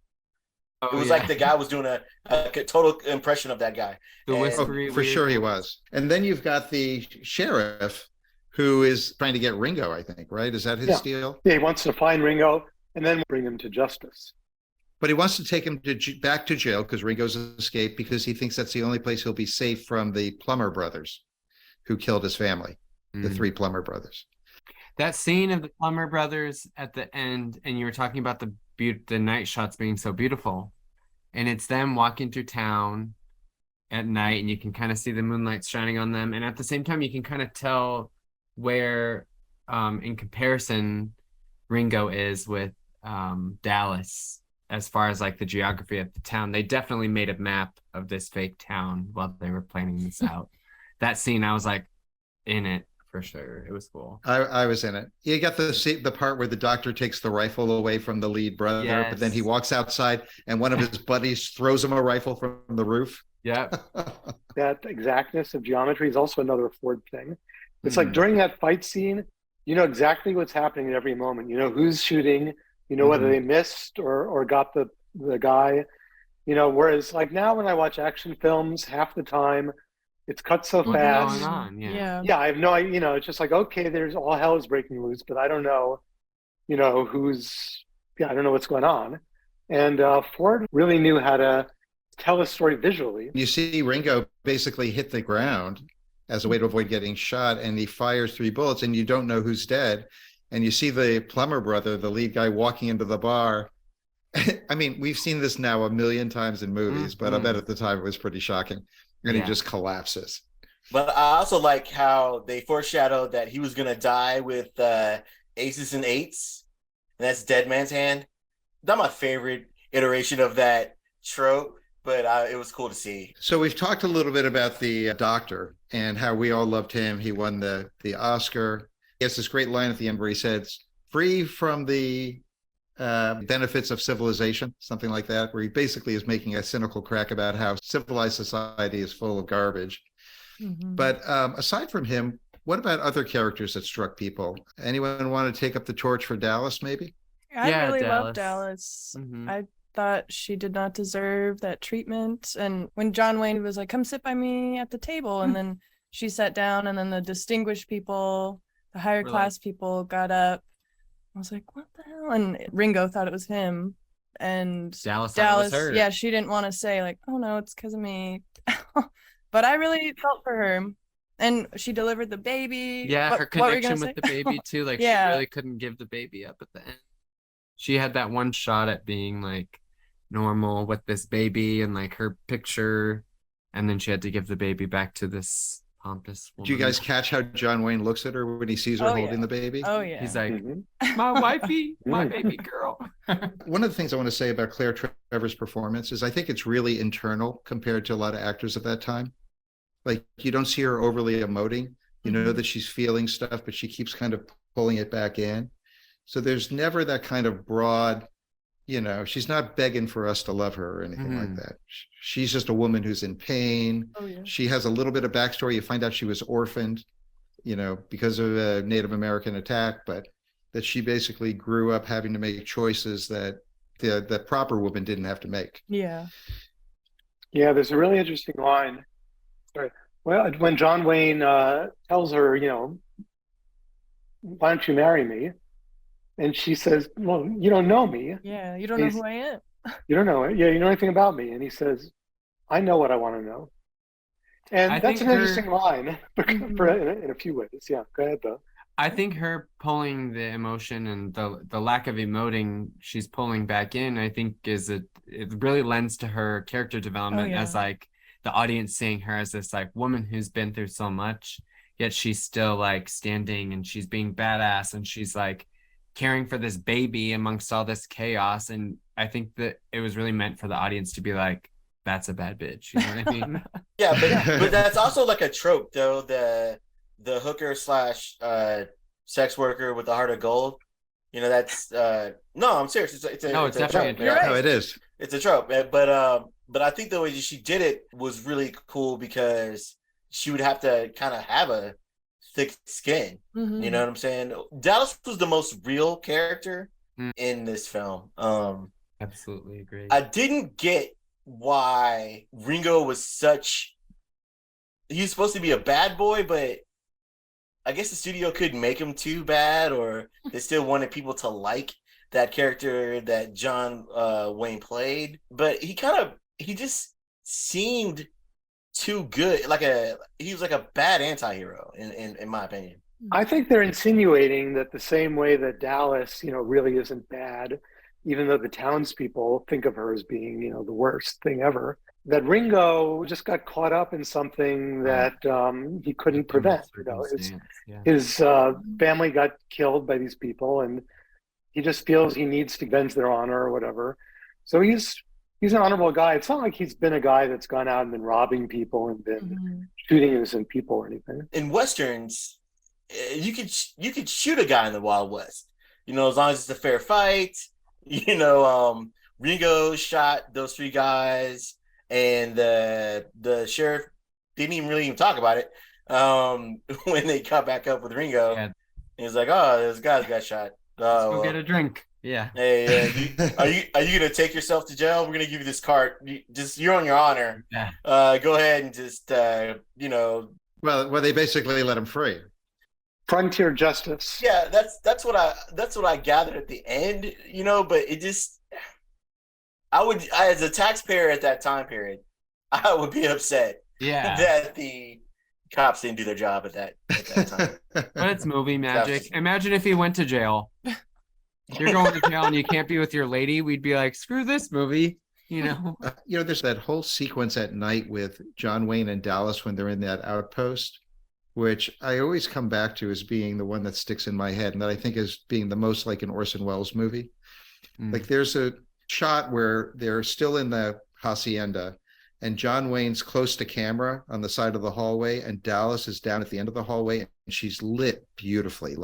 It was like the guy was doing a total impression of that guy. The And- whispery. For sure he was. And then you've got the sheriff who is trying to get Ringo, I think, right? Is that his deal? Yeah, he wants to find Ringo and then bring him to justice. But he wants to take him back to jail because Ringo's escaped, because he thinks that's the only place he'll be safe from the Plummer brothers who killed his family, the three Plummer brothers. That scene of the Plummer brothers at the end, and you were talking about the night shots being so beautiful, and it's them walking through town at night, and you can kind of see the moonlight shining on them, and at the same time you can kind of tell where in comparison Ringo is with Dallas as far as like the geography of the town. They definitely made a map of this fake town while they were planning this out. That scene, I was like in it for sure. It was cool. I was in it. You got the part where the doctor takes the rifle away from the lead brother, but then he walks outside and one of his buddies throws him a rifle from the roof. Yeah. That exactness of geometry is also another Ford thing. It's like during that fight scene, you know exactly what's happening at every moment. You know who's shooting, you know whether they missed or got the guy, you know, whereas like now when I watch action films, half the time it's cut so fast. Going on? Yeah. Yeah, I have no idea, you know, it's just like, okay, there's all hell is breaking loose, but I don't know, you know, I don't know what's going on. And Ford really knew how to tell a story visually. You see Ringo basically hit the ground as a way to avoid getting shot, and he fires 3 bullets and you don't know who's dead. And you see the Plummer brother, the lead guy, walking into the bar. I mean, we've seen this now a million times in movies, but I bet at the time it was pretty shocking. And he just collapses. But I also like how they foreshadowed that he was going to die with aces and eights, and that's Dead Man's Hand. Not my favorite iteration of that trope, but it was cool to see. So we've talked a little bit about the doctor and how we all loved him. He won the Oscar. He has this great line at the end where he says, "Free from the benefits of civilization," something like that, where he basically is making a cynical crack about how civilized society is full of garbage. But aside from him, what about other characters that struck people? Anyone want to take up the torch for Dallas, maybe? I really Dallas. love Dallas. I thought she did not deserve that treatment. And when John Wayne was like, "Come sit by me at the table," and then she sat down, and then the distinguished people, the higher class people got up. I was like, what the hell? And Ringo thought it was him. And Dallas thought it was her. yeah, she didn't want to say like, "Oh no, it's because of me." But I really felt for her. And she delivered the baby. Yeah, her connection with the baby too. Like she really couldn't give the baby up at the end. She had that one shot at being like normal with this baby and like her picture, and then she had to give the baby back to this pompous woman. Did you guys catch how John Wayne looks at her when he sees her holding the baby? Oh yeah. He's like, "My wifey, my baby girl." One of the things I want to say about Claire Trevor's performance is I think it's really internal compared to a lot of actors of that time. Like you don't see her overly emoting. You know that she's feeling stuff, but she keeps kind of pulling it back in. So there's never that kind of broad, you know, she's not begging for us to love her or anything like that. She's just a woman who's in pain. Oh, yeah. She has a little bit of backstory. You find out she was orphaned, you know, because of a Native American attack, but that she basically grew up having to make choices that the proper woman didn't have to make. Yeah. Yeah, there's a really interesting line. Sorry. Well, when John Wayne tells her, you know, "Why don't you marry me?" And she says, "Well, you don't know me." Yeah, you don't know who I am. You don't know it. Yeah, you know anything about me? And he says, "I know what I want to know." And that's an interesting line in a few ways. Yeah, go ahead though. I think her pulling the emotion and the lack of emoting she's pulling back in, I think it really lends to her character development as like the audience seeing her as this like woman who's been through so much. yet she's still like standing and she's being badass and she's like caring for this baby amongst all this chaos. And I think that it was really meant for the audience to be like, that's a bad bitch. You know what I mean? Yeah, but that's also like a trope though, the hooker slash sex worker with the heart of gold. You know, that's no, I'm serious. It's a definitely trope. a trope. No, it is. It's a trope. But I think the way she did it was really cool because she would have to kind of have a thick skin. Mhm. You know what I'm saying? Dallas was the most real character in this film. Absolutely agree. I didn't get why Ringo was such. He was supposed to be a bad boy, but I guess the studio couldn't make him too bad, or they still wanted people to like that character that John Wayne played. But he just seemed too good. He was like a bad anti-hero in my opinion. I think they're insinuating that the same way that Dallas, really isn't bad, even though the townspeople think of her as being, the worst thing ever, that Ringo just got caught up in something that he couldn't prevent. His family got killed by these people, and he just feels he needs to avenge their honor or whatever. So he's an honorable guy. It's not like he's been a guy that's gone out and been robbing people and been shooting innocent people or anything. In Westerns, you could shoot a guy in the Wild West, as long as it's a fair fight. Ringo shot those 3 guys, and the sheriff didn't even talk about it when they caught back up with Ringo. Yeah. He was like, "Oh, those guys got shot. Let's go get a drink." Yeah. Hey, are you gonna take yourself to jail? We're gonna give you this cart. You're on your honor. Yeah. Go ahead and just Well, they basically let him free. Frontier justice. Yeah, that's what I gathered at the end. But it just. As a taxpayer at that time period, I would be upset that the cops didn't do their job at that time. But it's movie magic. Imagine if he went to jail. You're going to jail and you can't be with your lady. We'd be like, screw this movie. There's that whole sequence at night with John Wayne and Dallas when they're in that outpost, which I always come back to as being the one that sticks in my head and that I think is being the most like an Orson Welles movie. Like there's a shot where they're still in the hacienda and John Wayne's close to camera on the side of the hallway and Dallas is down at the end of the hallway and she's lit beautifully.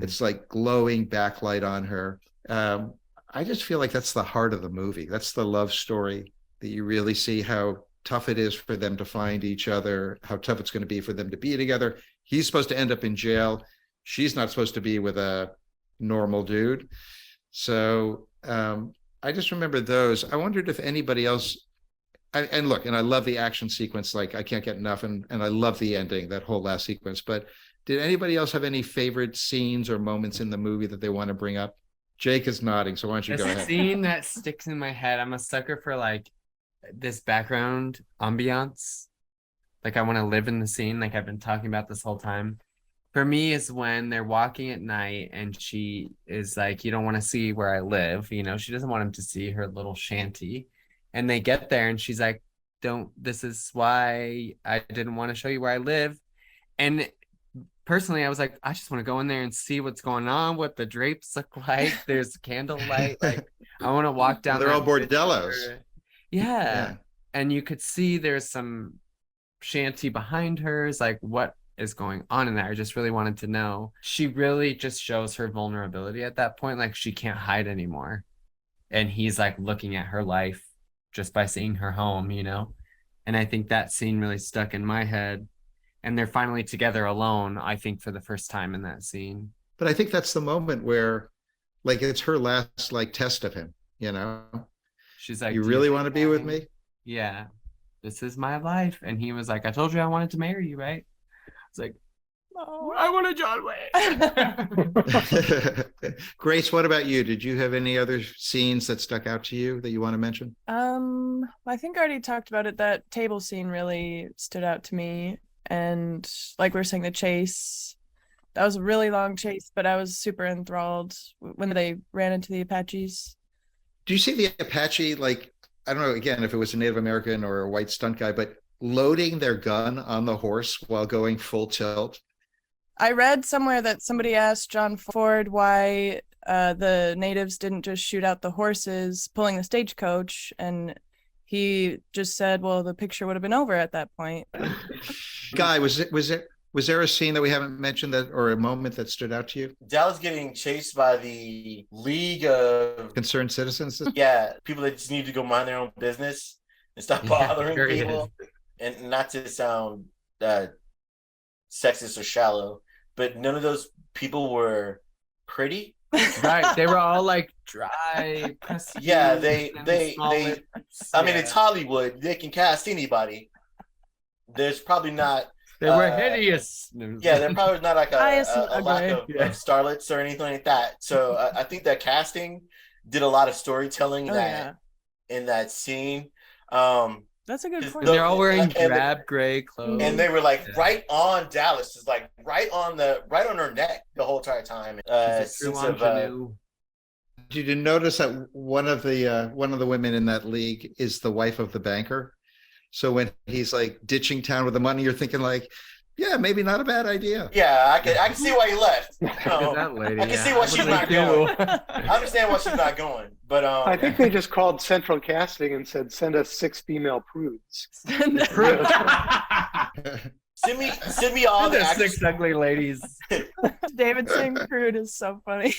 It's like glowing backlight on her. I just feel like that's the heart of the movie. That's the love story that you really see how tough it is for them to find each other, how tough it's going to be for them to be together. He's supposed to end up in jail. She's not supposed to be with a normal dude. So I just remember those. I wondered if anybody else, and I love the action sequence, like I can't get enough, and I love the ending, that whole last sequence, but did anybody else have any favorite scenes or moments in the movie that they want to bring up? Jake is nodding, so why don't you go ahead? A scene that sticks in my head, I'm a sucker for like this background ambiance. Like I want to live in the scene, like I've been talking about this whole time. For me is when they're walking at night and she is like, you don't want to see where I live. She doesn't want him to see her little shanty. And they get there and she's like, this is why I didn't want to show you where I live. And personally, I was like, I just want to go in there and see what's going on, what the drapes look like. There's candlelight. Like I want to walk down. They're all bordellos. Yeah. And you could see there's some shanty behind hers. Like what is going on in there? I just really wanted to know. She really just shows her vulnerability at that point. Like she can't hide anymore. And he's like looking at her life just by seeing her home, And I think that scene really stuck in my head. And they're finally together alone, I think, for the first time in that scene. But I think that's the moment where, like, it's her last, like, test of him, She's like, you really want to be with me? Yeah. This is my life. And he was like, I told you I wanted to marry you, right? I was like, oh, I want a John Wayne. Grace, what about you? Did you have any other scenes that stuck out to you that you want to mention? I think I already talked about it. That table scene really stood out to me. And like we were saying, the chase, that was a really long chase, but I was super enthralled when they ran into the Apaches. Do you see the Apache, like, I don't know, again, if it was a Native American or a white stunt guy, but loading their gun on the horse while going full tilt? I read somewhere that somebody asked John Ford why the natives didn't just shoot out the horses pulling the stagecoach, and he just said, well, the picture would have been over at that point. Guy, was there a scene that we haven't mentioned, that, or a moment that stood out to you? Dallas getting chased by the League of Concerned citizens? people that just need to go mind their own business and stop bothering people. And not to sound sexist or shallow, but none of those people were pretty. Right. They were all like dry. Yeah, they I mean, it's Hollywood. They can cast anybody. There's probably not. They were hideous. Yeah, they're probably not like a lack of starlets or anything like that. So I think that casting did a lot of storytelling in that scene. That's a good point. They're all wearing drab gray clothes, and they were like right on Dallas, is like right on her neck the whole entire time. Did you notice that one of the women in that league is the wife of the banker? So when he's like ditching town with the money, you're thinking like, yeah, maybe not a bad idea. Yeah, I can see why he left. That lady, I can see why she's not going. I understand why she's not going, but I think they just called central casting and said, "Send us 6 female prudes." Send me all the 6 ugly ladies. David saying prude is so funny.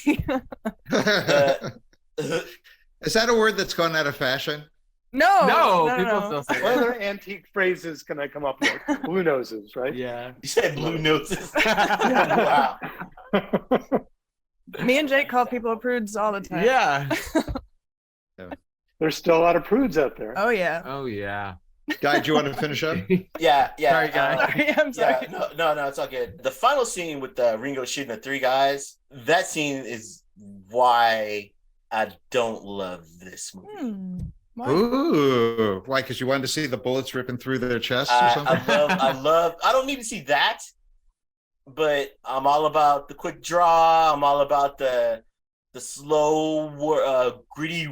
Is that a word that's gone out of fashion? No. People still say What other antique phrases can I come up with? Blue noses, right? Yeah. You said blue noses. Wow. Me and Jake call people prudes all the time. Yeah. There's still a lot of prudes out there. Oh yeah. Oh yeah. Guy, do you want to finish up? Yeah. Sorry, Guy. I'm sorry. Yeah, no, it's all good. The final scene with Ringo shooting the 3 guys, that scene is why I don't love this movie. Why? Ooh, why? Because you wanted to see the bullets ripping through their chests or something? I don't need to see that, but I'm all about the quick draw. I'm all about the slow, gritty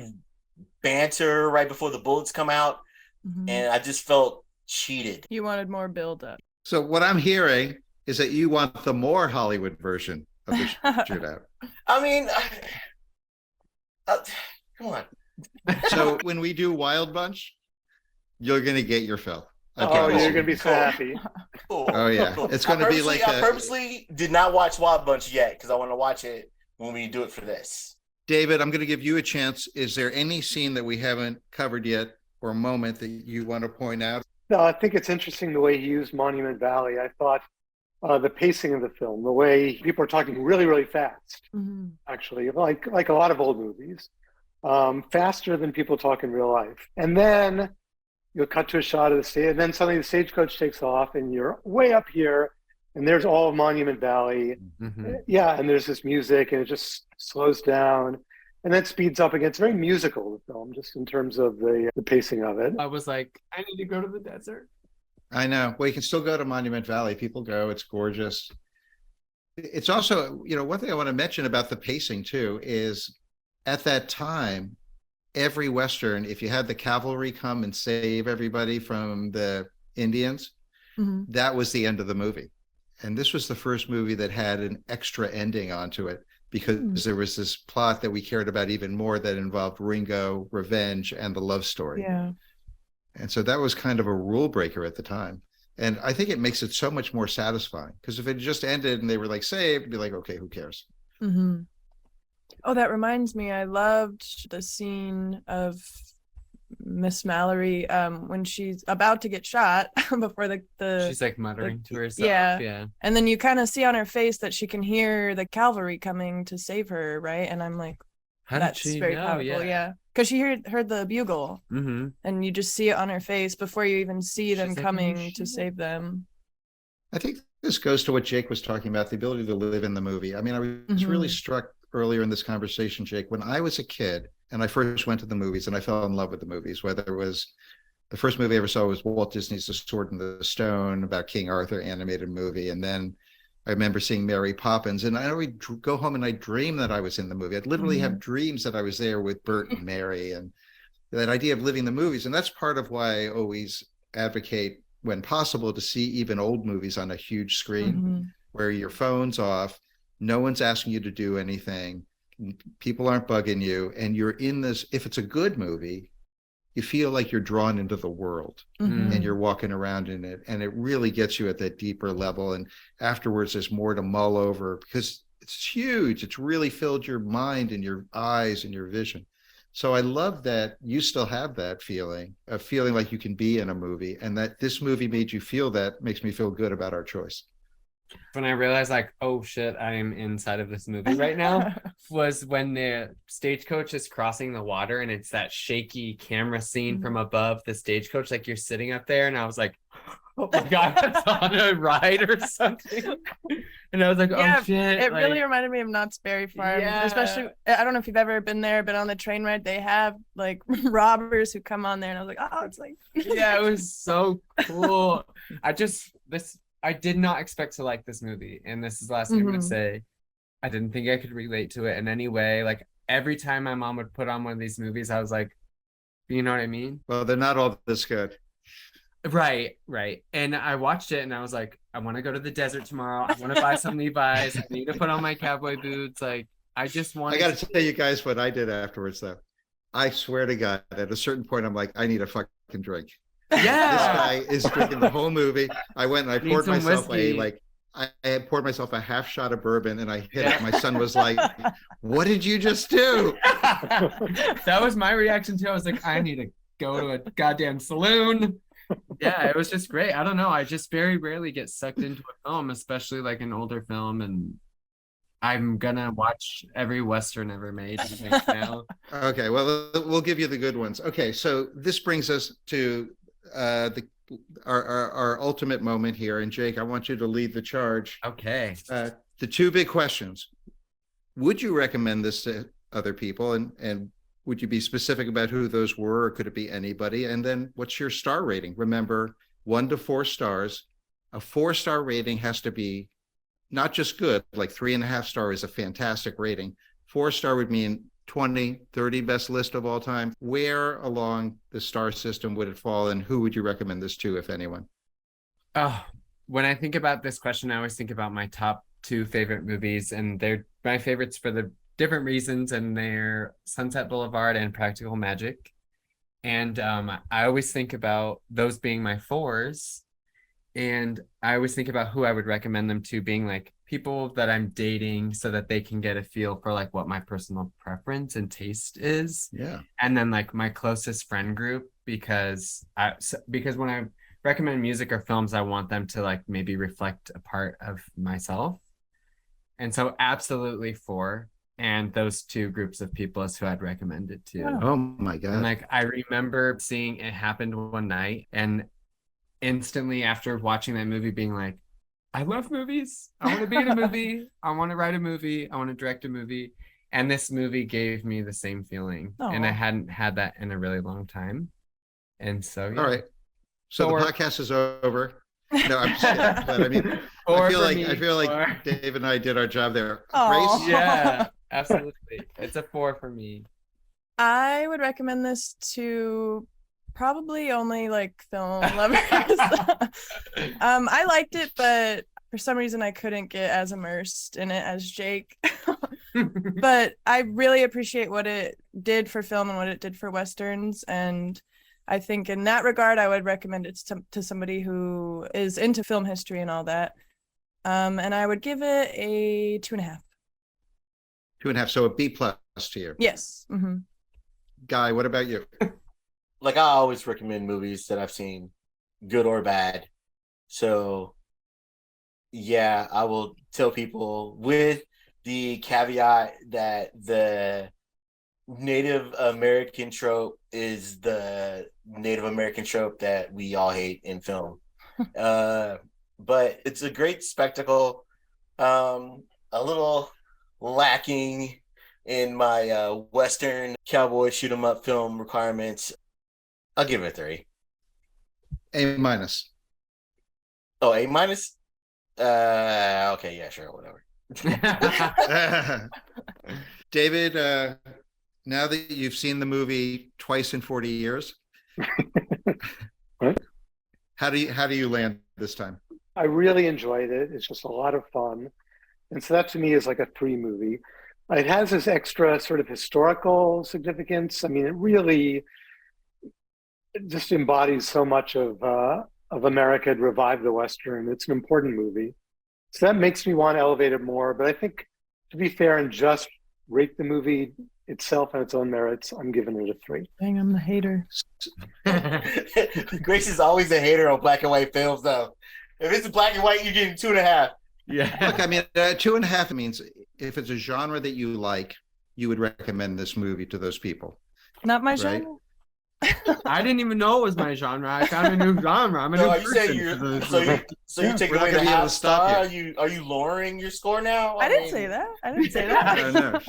banter right before the bullets come out. Mm-hmm. And I just felt cheated. You wanted more build up. So what I'm hearing is that you want the more Hollywood version of the shootout. I mean, come on. So when we do Wild Bunch, you're going to get your fill. You're going to be so happy. Cool. Oh, yeah. It's going to be like I purposely did not watch Wild Bunch yet because I want to watch it when we do it for this. David, I'm going to give you a chance. Is there any scene that we haven't covered yet or a moment that you want to point out? No, I think it's interesting the way he used Monument Valley. I thought the pacing of the film, the way people are talking really, really fast, actually, like a lot of old movies. Faster than people talk in real life. And then you'll cut to a shot of the stage, and then suddenly the stagecoach takes off and you're way up here and there's all of Monument Valley. Mm-hmm. Yeah, and there's this music and it just slows down and then speeds up again. It's very musical, the film, just in terms of the pacing of it. I was like, I need to go to the desert. I know. Well, you can still go to Monument Valley. People go. It's gorgeous. It's also, one thing I want to mention about the pacing too is at that time, every Western, if you had the cavalry come and save everybody from the Indians, that was the end of the movie. And this was the first movie that had an extra ending onto it because there was this plot that we cared about even more that involved Ringo, revenge, and the love story. Yeah. And so that was kind of a rule breaker at the time. And I think it makes it so much more satisfying because if it just ended and they were like saved, it'd be like, okay, who cares? Mm-hmm. Oh, that reminds me, I loved the scene of Miss Mallory when she's about to get shot before the she's like muttering to herself. Yeah. And then you kind of see on her face that she can hear the cavalry coming to save her, right? And I'm like, that's very powerful. Yeah. Because she heard the bugle and you just see it on her face before you even see them coming to save them. I think this goes to what Jake was talking about, the ability to live in the movie. I mean, I was really struck earlier in this conversation, Jake, when I was a kid and I first went to the movies and I fell in love with the movies, whether it was the first movie I ever saw was Walt Disney's The Sword and the Stone about King Arthur animated movie. And then I remember seeing Mary Poppins and I would go home and I'd dream that I was in the movie. I'd literally have dreams that I was there with Bert and Mary and that idea of living the movies. And that's part of why I always advocate when possible, to see even old movies on a huge screen Mhm. where your phone's off, no one's asking you to do anything, people aren't bugging you, and you're in this. If it's a good movie, you feel like you're drawn into the world Mhm. and you're walking around in it, and it really gets you at that deeper level. And afterwards, there's more to mull over because it's huge. It's really filled your mind and your eyes and your vision. So I love that you still have that feeling of feeling like you can be in a movie, and that this movie made you feel that. Makes me feel good about our choice. When I realized like, oh shit, I am inside of this movie right now, was when the stagecoach is crossing the water and it's that shaky camera scene from above the stagecoach, like you're sitting up there, and I was like, oh my god, that's on a ride or something. And I was like, Yeah, oh shit. It like, really reminded me of Knott's Berry Farm, Yeah. especially. I don't know if you've ever been there, but on the train ride, they have like robbers who come on there, and I was like, oh, it's like, yeah, it was so cool. I did not expect to like this movie, and this is the last thing I'm gonna Mhm. say. I didn't think I could relate to it in any way. Like every time my mom would put on one of these movies, I was like, you know what I mean? Well, they're not all this good. Right. And I watched it and I was like, I want to go to the desert tomorrow. I want to buy some Levi's. I need to put on my cowboy boots. Like, I just want I got to tell you guys what I did afterwards, though. I swear to God, at a certain point, I'm like, I need a fucking drink. This Yeah. guy is drinking the whole movie. I went and I Need poured some myself whiskey. I had poured myself a half shot of bourbon, and I hit Yeah. it. My son was like, "What did you just do?" That was my reaction too. I was like, I need to go to a goddamn saloon. Yeah, it was just great. I don't know. I just very rarely get sucked into a film, especially like an older film, and I'm gonna watch every Western ever made now. Okay, well, we'll give you the good ones. Okay, so this brings us to our ultimate moment here. And Jake, I want you to lead the charge. Okay. The two big questions: would you recommend this to other people, and would you be specific about who those were, or could it be anybody? And then, what's your star rating? Remember, 1 to 4 stars. A 4-star rating has to be not just good, like 3.5 star is a fantastic rating. 4-star would mean 20, 30 best list of all time. Where along the star system would it fall, and who would you recommend this to, if anyone? Oh, when I think about this question, I always think about my top 2 favorite movies, and they're my favorites for the different reasons, and they're Sunset Boulevard and Practical Magic. And I always think about those being my 4s. And I always think about who I would recommend them to, being like people that I'm dating, so that they can get a feel for like what my personal preference and taste is. Yeah. And then like my closest friend group, because when I recommend music or films, I want them to like maybe reflect a part of myself. And so absolutely 4. And those 2 groups of people is who I'd recommend it to. Wow. Oh my God. And like I remember seeing It Happened One Night, and instantly after watching that movie being like, I love movies. I want to be in a movie. I want to write a movie. I want to direct a movie. And this movie gave me the same feeling. Aww. And I hadn't had that in a really long time. And so yeah. All right. So Or- the podcast is over. No, I'm just kidding. But I mean, I feel like Dave and I did our job there. Aw. Grace? Yeah, absolutely. It's a 4 for me. I would recommend this to probably only like film lovers. I liked it, but for some reason I couldn't get as immersed in it as Jake. But I really appreciate what it did for film and what it did for Westerns. And I think in that regard, I would recommend it to somebody who is into film history and all that. And I would give it a 2.5. 2.5. So a B+ to you. Yes. Mm-hmm. Guy, what about you? Like, I always recommend movies that I've seen, good or bad. So, yeah, I will tell people with the caveat that the Native American trope is the Native American trope that we all hate in film. But it's a great spectacle. A little lacking in my Western cowboy shoot 'em up film requirements. I'll give it a 3. A-. Oh, A-? Okay, yeah, sure, whatever. David, now that you've seen the movie twice in 40 years, What? How do you land this time? I really enjoyed it. It's just a lot of fun. And so that to me is like a 3 movie. It has this extra sort of historical significance. I mean, it really just embodies so much of America. It revived the Western. It's an important movie. So that makes me want to elevate it more. But I think, to be fair and just rate the movie itself on its own merits, I'm giving it a 3. Dang, I'm the hater. Grace is always a hater on black and white films, though. If it's black and white, you're getting 2.5. Yeah. Look, I mean, 2.5 means if it's a genre that you like, you would recommend this movie to those people. Not my Right. genre. I didn't even know it was my genre. I found a new genre. I'm a No, new are you saying person you're for this so movie. you take We're not away the gonna be able half to stop star? Are you lowering your score now? I didn't say that. I didn't say that. No.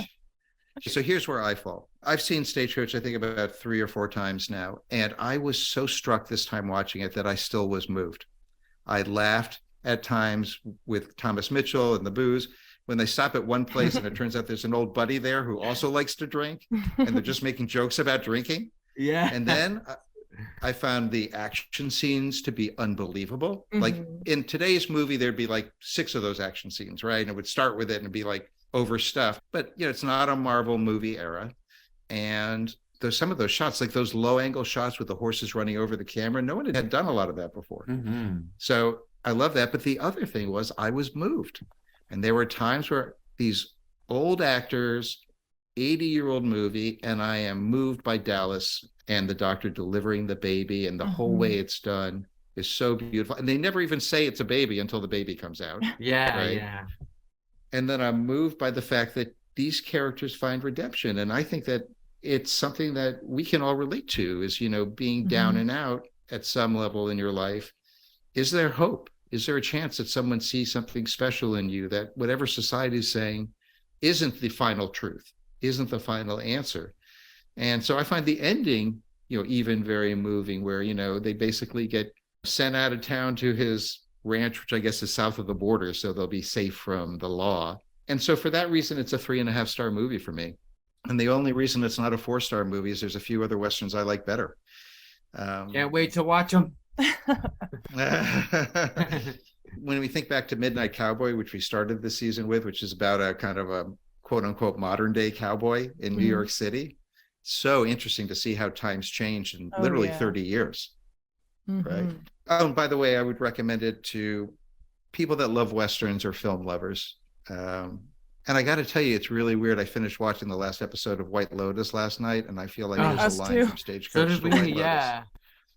So here's where I fall. I've seen Stagecoach, I think, about 3 or 4 times now. And I was so struck this time watching it that I still was moved. I laughed at times with Thomas Mitchell and the booze. When they stop at one place and it turns out there's an old buddy there who also likes to drink, and they're just making jokes about drinking. Yeah. And then I found the action scenes to be unbelievable. Like in today's movie, there'd be like 6 of those action scenes, right? And it would start with it and it'd be like overstuffed. But it's not a Marvel movie era. And there's some of those shots, like those low angle shots with the horses running over the camera. No one had done a lot of that before. So I love that. But the other thing was I was moved. And there were times where these old actors, 80-year-old movie, and I am moved by Dallas and the doctor delivering the baby, and the whole way it's done is so beautiful. And they never even say it's a baby until the baby comes out. Yeah, right? yeah. And then I'm moved by the fact that these characters find redemption. And I think that it's something that we can all relate to is, being down and out at some level in your life. Is there hope? Is there a chance that someone sees something special in you, that whatever society is saying isn't the final truth, isn't the final answer? And so I find the ending, even very moving, where, they basically get sent out of town to his ranch, which I guess is south of the border, so they'll be safe from the law. And so for that reason, it's a 3.5-star movie for me. And the only reason it's not a 4-star movie is there's a few other Westerns I like better. Can't wait to watch them. When we think back to Midnight Cowboy, which we started the season with, which is about a kind of a quote unquote modern day cowboy in New York City. So interesting to see how times changed in literally 30 years. Right. Oh, and by the way, I would recommend it to people that love Westerns or film lovers. And I got to tell you, it's really weird. I finished watching the last episode of White Lotus last night, and I feel like there's a line from Stagecoach to White Lotus. Yeah.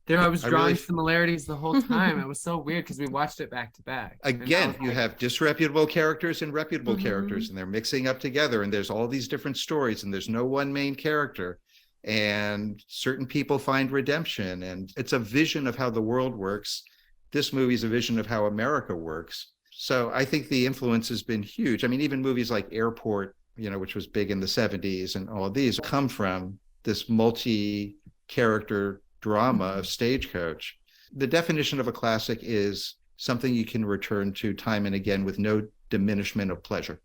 I was drawing similarities the whole time. It was so weird because we watched it back to back. Again, you have disreputable characters and reputable characters, and they're mixing up together, and there's all these different stories, and there's no one main character, and certain people find redemption, and it's a vision of how the world works. This movie is a vision of how America works. So I think the influence has been huge. I mean, even movies like Airport, which was big in the 70s, and all of these come from this multi-character drama of Stagecoach. The definition of a classic is something you can return to time and again with no diminishment of pleasure.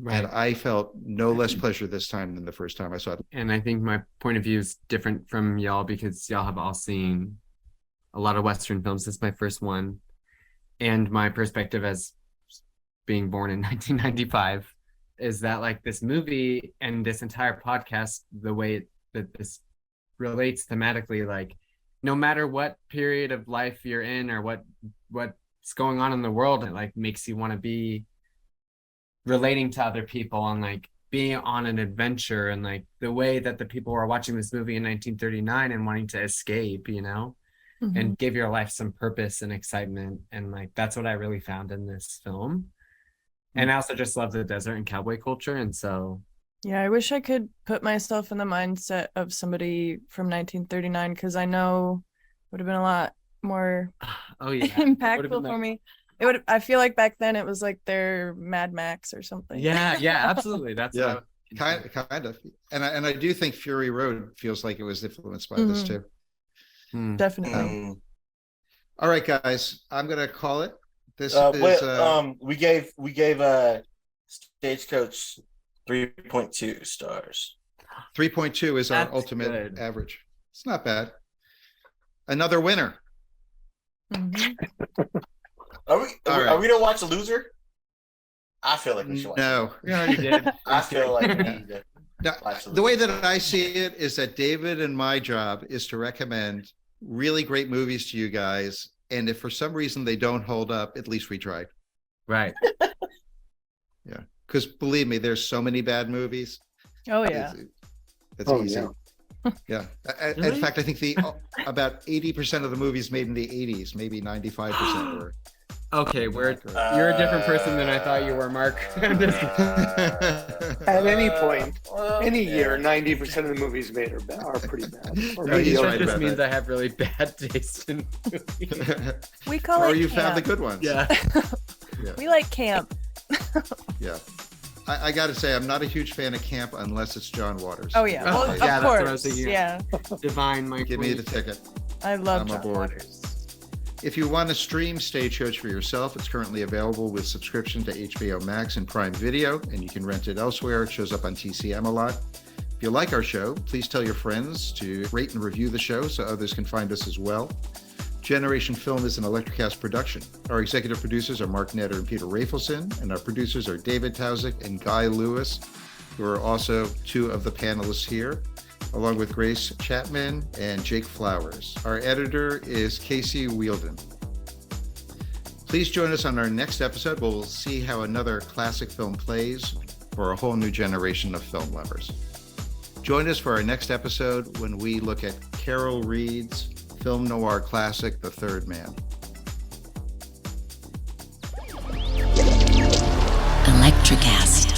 Right. And I felt no less pleasure this time than the first time I saw it. And I think my point of view is different from y'all because y'all have all seen a lot of Western films. This is my first one. And my perspective as being born in 1995 is that like this movie and this entire podcast, the way that this relates thematically, like no matter what period of life you're in or what's going on in the world, it like makes you want to be relating to other people and like being on an adventure, and like the way that the people were watching this movie in 1939 and wanting to escape, and give your life some purpose and excitement. And like that's what I really found in this film. And I also just love the desert and cowboy culture. And so yeah, I wish I could put myself in the mindset of somebody from 1939, because I know it would have been a lot more impactful for me. I feel like back then it was like their Mad Max or something. Yeah, absolutely. That's kind of. And I do think Fury Road feels like it was influenced by this too. Definitely. All right, guys, I'm gonna call it. This we gave Stagecoach 3.2 stars. 3.2 is our ultimate average. It's not bad. Another winner. Mhm. Are we All right. are we gonna watch Loser? I feel like we should watch No. We already did. I feel like we need to No, watch the way Loser. that I see it is that David and my job is to recommend really great movies to you guys. And if for some reason they don't hold up, at least we tried. Right. Yeah. Because believe me, there's so many bad movies. Oh yeah. It's Oh, easy. yeah. Yeah. Really? In fact, I think about 80% of the movies made in the 80s, maybe 95% were. Okay, you're a different person than I thought you were, Mark. I'm just At any point, Well, any yeah. year, 90% of the movies made are pretty bad. Or No, he's mediocre. right that just about means that. I have really bad taste in movies. We call Or it you camp. found the good ones. Yeah. We like camp. Yeah. I got to say, I'm not a huge fan of camp unless it's John Waters. Oh yeah. Oh, Well, yeah, of that's what I was course. thinking. Yeah. Divine, my Give me queen. the ticket. I love I'm John aboard. Waters. If you want to stream Stagecoach for yourself, it's currently available with subscription to HBO Max and Prime Video, and you can rent it elsewhere. It shows up on TCM a lot. If you like our show, please tell your friends to rate and review the show so others can find us as well. Generation Film is an ElectraCast production. Our executive producers are Mark Netter and Peter Rafelson, and our producers are David Tauzik and Guy Lewis, who are also two of the panelists here, along with Grace Chapman and Jake Flowers. Our editor is Casey Wielden. Please join us on our next episode. We'll see how another classic film plays for a whole new generation of film lovers. Join us for our next episode when we look at Carol Reed's film noir classic, The Third Man. ElectraCast.